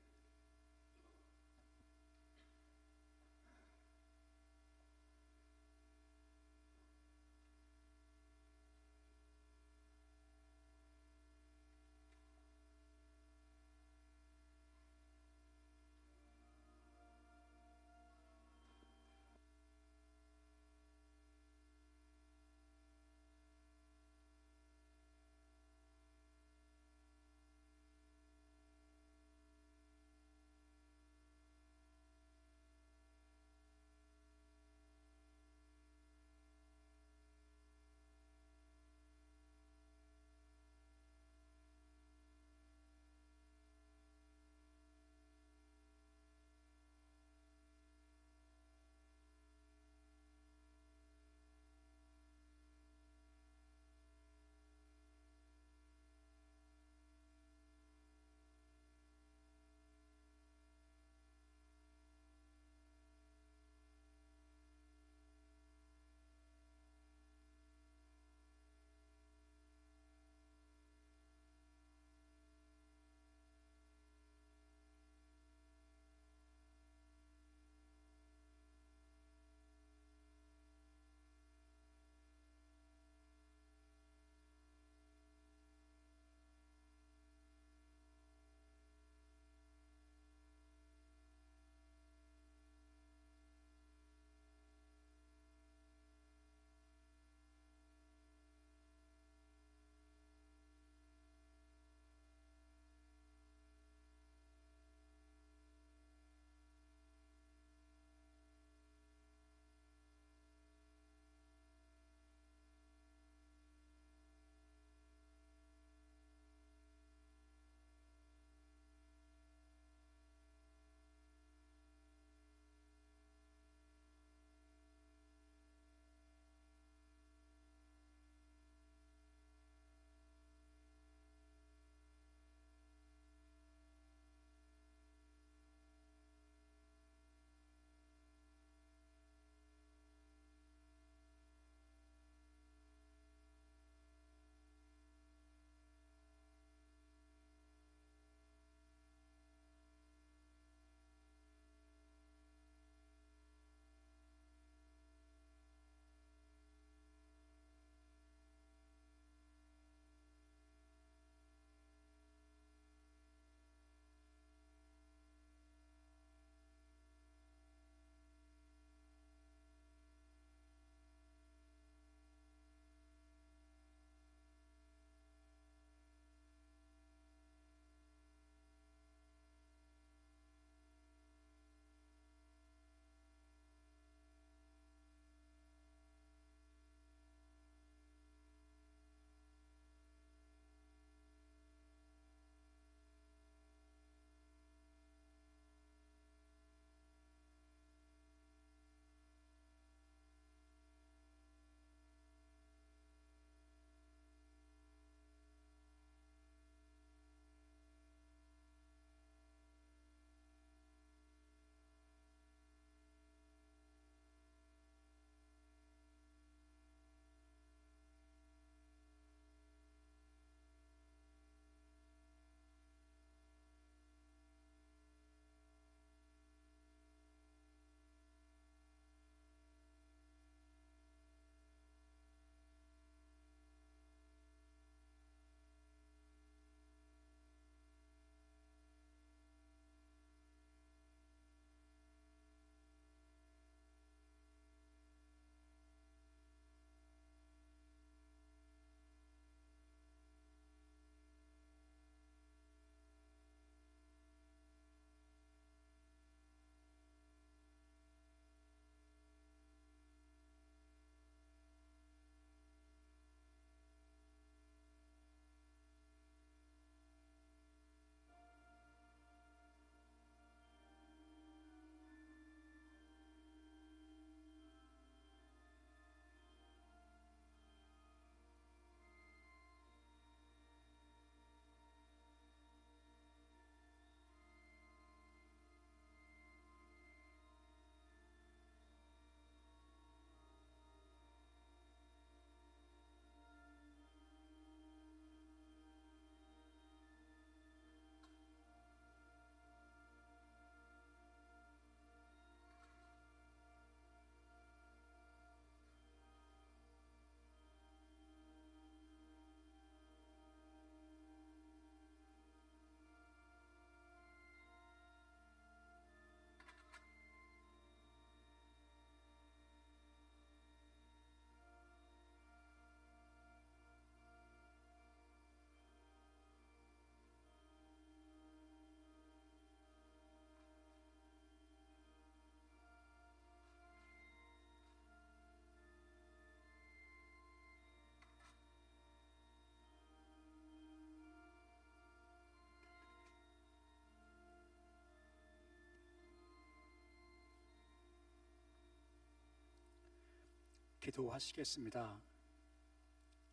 기도하시겠습니다.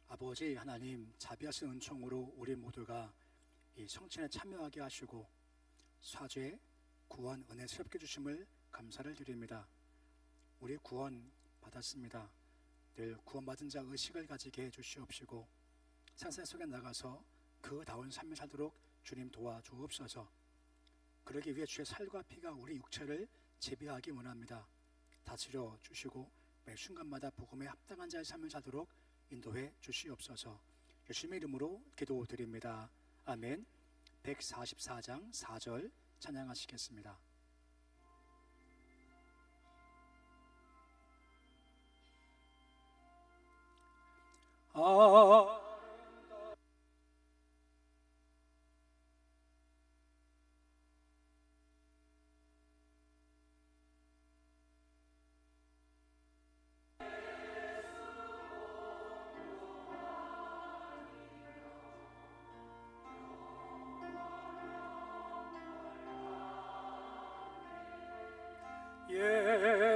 아버지 하나님, 자비하신 은총으로 우리 모두가 이 성찬에 참여하게 하시고 사죄, 구원, 은혜 새롭게 주심을 감사를 드립니다. 우리 구원 받았습니다. 늘 구원받은 자 의식을 가지게 해주시옵시고 세상 속에 나가서 그다운 삶을 살도록 주님 도와주옵소서. 그러기 위해 주의 살과 피가 우리 육체를 지배하기 원합니다. 다스려 주시고 매 순간마다 복음에 합당한 자의 삶을 살도록 인도해 주시옵소서. 예수님의 이름으로 기도드립니다. 아멘. 144장 4절 찬양하시겠습니다.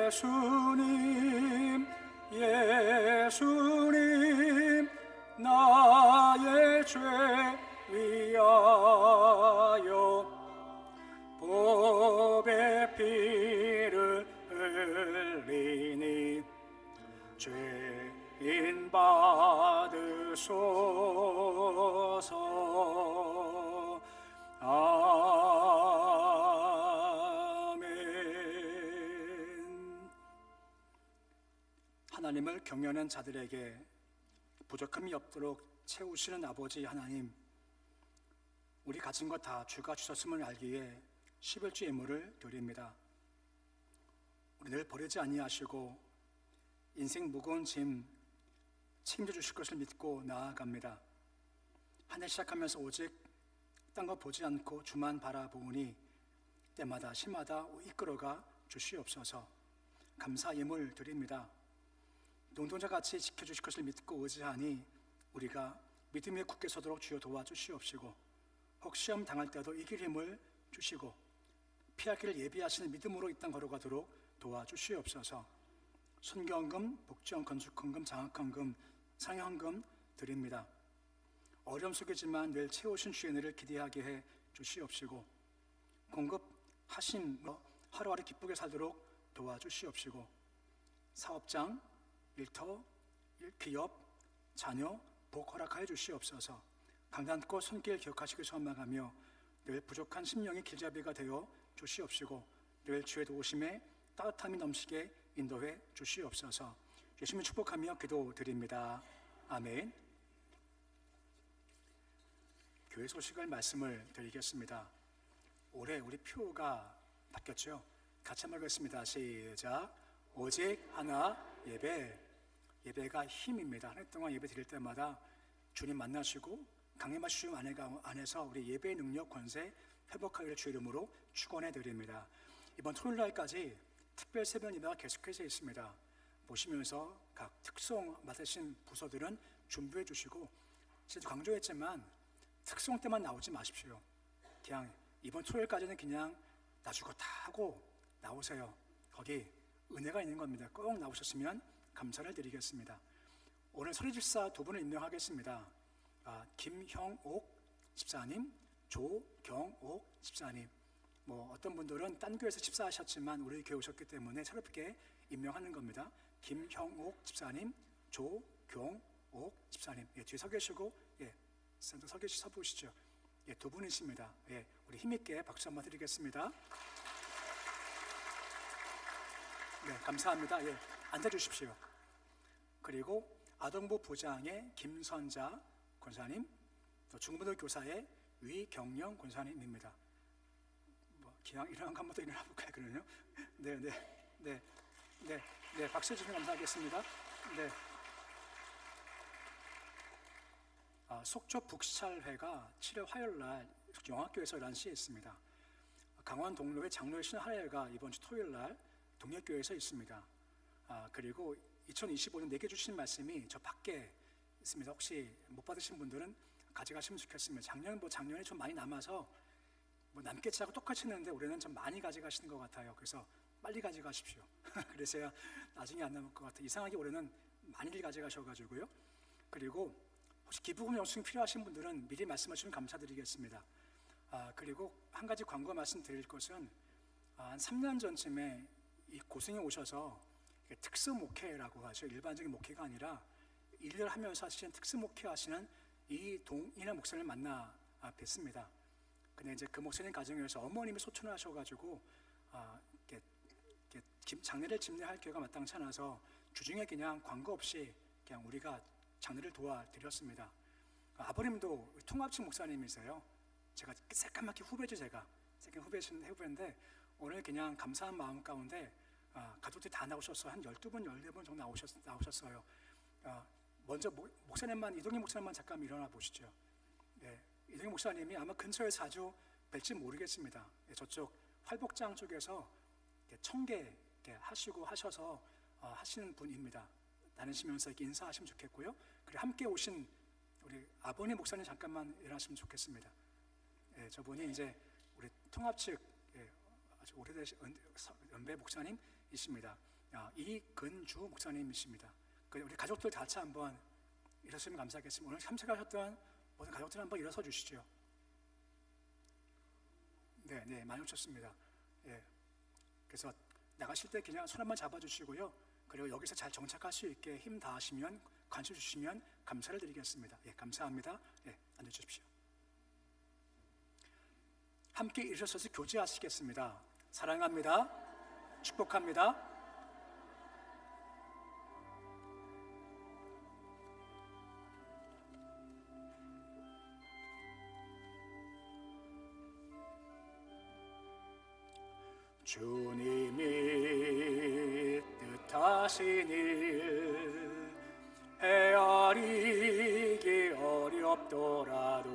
예수님, 예수님, 나의 죄 위하여 법의 피를 흘리니 죄인 받으소서. 하나님을 경외하는 자들에게 부족함이 없도록 채우시는 아버지 하나님, 우리 가진 것 다 주가 주셨음을 알기에 11주 예물을 드립니다. 우리 늘 버리지 아니하시고 인생 무거운 짐 책임져 주실 것을 믿고 나아갑니다. 한 해 시작하면서 오직 딴 거 보지 않고 주만 바라보니 때마다 시마다 이끌어가 주시옵소서. 감사 예물 드립니다. 농동자같이 지켜주실 것을 믿고 의지하니 우리가 믿음에 굳게 서도록 주여 도와주시옵시고, 혹 시험 당할 때도 이길 힘을 주시고 피할 길을 예비하시는 믿음으로 이 땅 걸어가도록 도와주시옵소서. 순교헌금, 복지헌, 건축헌금, 장학헌금, 상여헌금 드립니다. 어려움 속이지만 늘 채우신 주의 은혜를 기대하게 해 주시옵시고, 공급하신 하루하루 기쁘게 살도록 도와주시옵시고, 사업장, 일터, 기업, 자녀 복 허락하여 주시옵소서. 강단코 손길 기억하시기 소망하며 늘 부족한 심령이 길잡이가 되어 주시옵시고 늘 주의 도우심에 따뜻함이 넘치게 인도해 주시옵소서. 예수님 축복하며 기도드립니다. 아멘. 교회 소식을 말씀을 드리겠습니다. 올해 우리 표가 바뀌었죠. 같이 한번 하겠습니다. 시작. 오직 하나 예배. 예배가 힘입니다. 한 해 동안 예배 드릴 때마다 주님 만나시고 강림하시는 안에서 우리 예배의 능력, 권세 회복하기를 주의 이름으로 축원해 드립니다. 이번 토요일 날까지 특별 새벽 예배가 계속해서 있습니다. 보시면서 각 특송 맡으신 부서들은 준비해 주시고, 제가 강조했지만 특송 때만 나오지 마십시오. 그냥 이번 토요일까지는 그냥 나주고 다 하고 나오세요. 거기 은혜가 있는 겁니다. 꼭 나오셨으면 감사를 드리겠습니다. 오늘 설립집사 두 분을 임명하겠습니다. 김형옥 집사님, 조경옥 집사님. 어떤 분들은 딴 교회에서 집사하셨지만 우리 교회 오셨기 때문에 새롭게 임명하는 겁니다. 김형옥 집사님, 조경옥 집사님. 뒤에 서 계시고, 센터 서 보시죠. 두 분이십니다. 우리 힘있게 박수 한번 드리겠습니다. 감사합니다. 앉아주십시오. 그리고 아동부 부장의 김선자 권사님, 또 중부도 교사의 위경영 권사님입니다. 기왕 일어난 거 한번 더 일어나 볼까요? 그러면요. 네, 박수 주시면 감사하겠습니다. 네. 속초 북시찰회가 7월 화요일 날 영학교에서 11시에 있습니다. 강원 동로의 장로의 신할례가 이번 주 토요일 날 동력교회에서 있습니다. 그리고 2025년 내게 주신 말씀이 저 밖에 있습니다. 혹시 못 받으신 분들은 가져가시면 좋겠습니다. 작년에 좀 많이 남아서 남겠지하고 똑같이 했는데 올해는 좀 많이 가져가시는 것 같아요. 그래서 빨리 가져가십시오. 그래서야 나중에 안 남을 것 같아요. 이상하게 올해는 많이들 가져가셔가지고요. 그리고 혹시 기부금 영수증 필요하신 분들은 미리 말씀해 주시면 감사드리겠습니다. 그리고 한 가지 광고 말씀드릴 것은 한 3년 전쯤에 이 고승에 오셔서 특수 목회라고 하죠. 일반적인 목회가 아니라 일을 하면서 하시는 특수 목회 하시는 이 동인의 목사님을 만나 뵀습니다. 근데 이제 그 목사님 가정에서 어머님이 소천을 하셔가지고 장례를 집례할 기회가 마땅치 않아서 주중에 그냥 광고 없이 그냥 우리가 장례를 도와드렸습니다. 아버님도 통합측 목사님이세요. 제가 새까맣게 후배죠. 제가 후배인데 오늘 그냥 감사한 마음 가운데 가족들이 다 나오셨어요. 한 12분, 14분 정도 나오셨어요. 먼저 목사님만, 이동희 목사님만 잠깐 일어나 보시죠. 네, 이동희 목사님이 아마 근처에 자주 뵐지 모르겠습니다. 저쪽 활복장 쪽에서 청계 하셔서 하시는 분입니다. 다니시면서 이렇게 인사하시면 좋겠고요. 그리고 함께 오신 우리 아버님 목사님 잠깐만 일어나시면 좋겠습니다. 예, 저분이 이제 우리 통합 측 아주 오래되신 연배 목사님이십니다. 이근주 목사님이십니다. 우리 가족들 다 같이 한번 일어서면 감사하겠습니다. 오늘 참석하셨던 모든 가족들 한번 일어서 주시죠. 네, 많이 오셨습니다. 예, 그래서 나가실 때 그냥 손 한번 잡아주시고요. 그리고 여기서 잘 정착할 수 있게 힘 다하시면 관심 주시면 감사를 드리겠습니다. 예, 감사합니다. 예, 앉아주십시오. 함께 일어서서 교제하시겠습니다. 사랑합니다. 축복합니다. 주님이 뜻하신 일 헤아리기 어렵더라도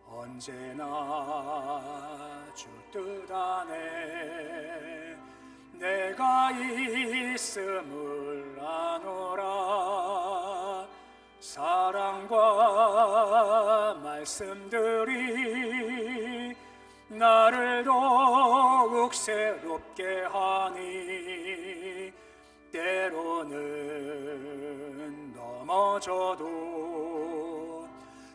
언제나 주 뜻 안에 내가 있음을 아노라. 사랑과 말씀들이 나를 더욱 새롭게 하니 때로는 넘어져도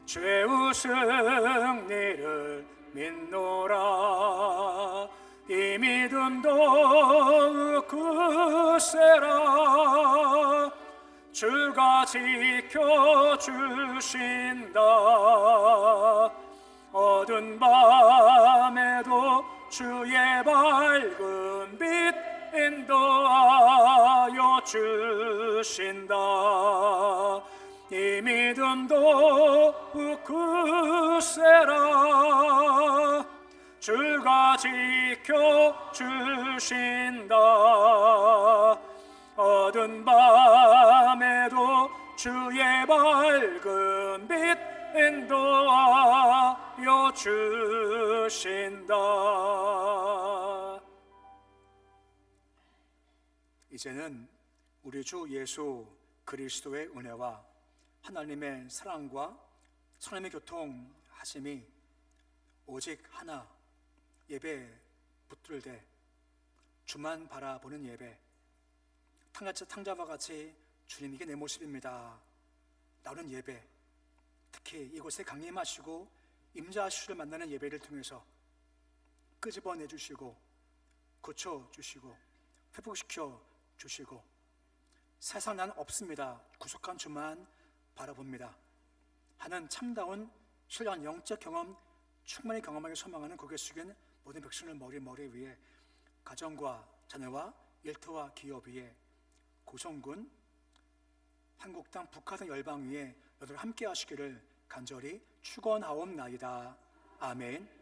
죄의 승리를 믿노라. 이 믿음도 굳세라. 주가 지켜주신다. 어두운 밤에도 주의 밝은 빛 인도하여 주신다. 이 믿음도 굳세라. 주가 지켜주신다. 어두운 밤에도 주의 밝은 빛 인도하여 주신다. 이제는 우리 주 예수 그리스도의 은혜와 하나님의 사랑과 성령의 교통하심이 오직 하나 예배 붙들되 주만 바라보는 예배, 탕자와 같이 주님에게 내 모습입니다 나오는 예배, 특히 이곳에 강림하시고 임재하시를 만나는 예배를 통해서 끄집어내 주시고 고쳐 주시고 회복시켜 주시고 세상 난 없습니다 구속한 주만 바라봅니다 하는 참다운 신령한 영적 경험 충만히 경험하기 소망하는 고개 숙인 모든 백성을 머리 위에 가정과 자녀와 일터와 기업 위에 고성군 한국 땅 북한 등 열방 위에 너희들 함께 하시기를 간절히 축원하옵나이다. 아멘.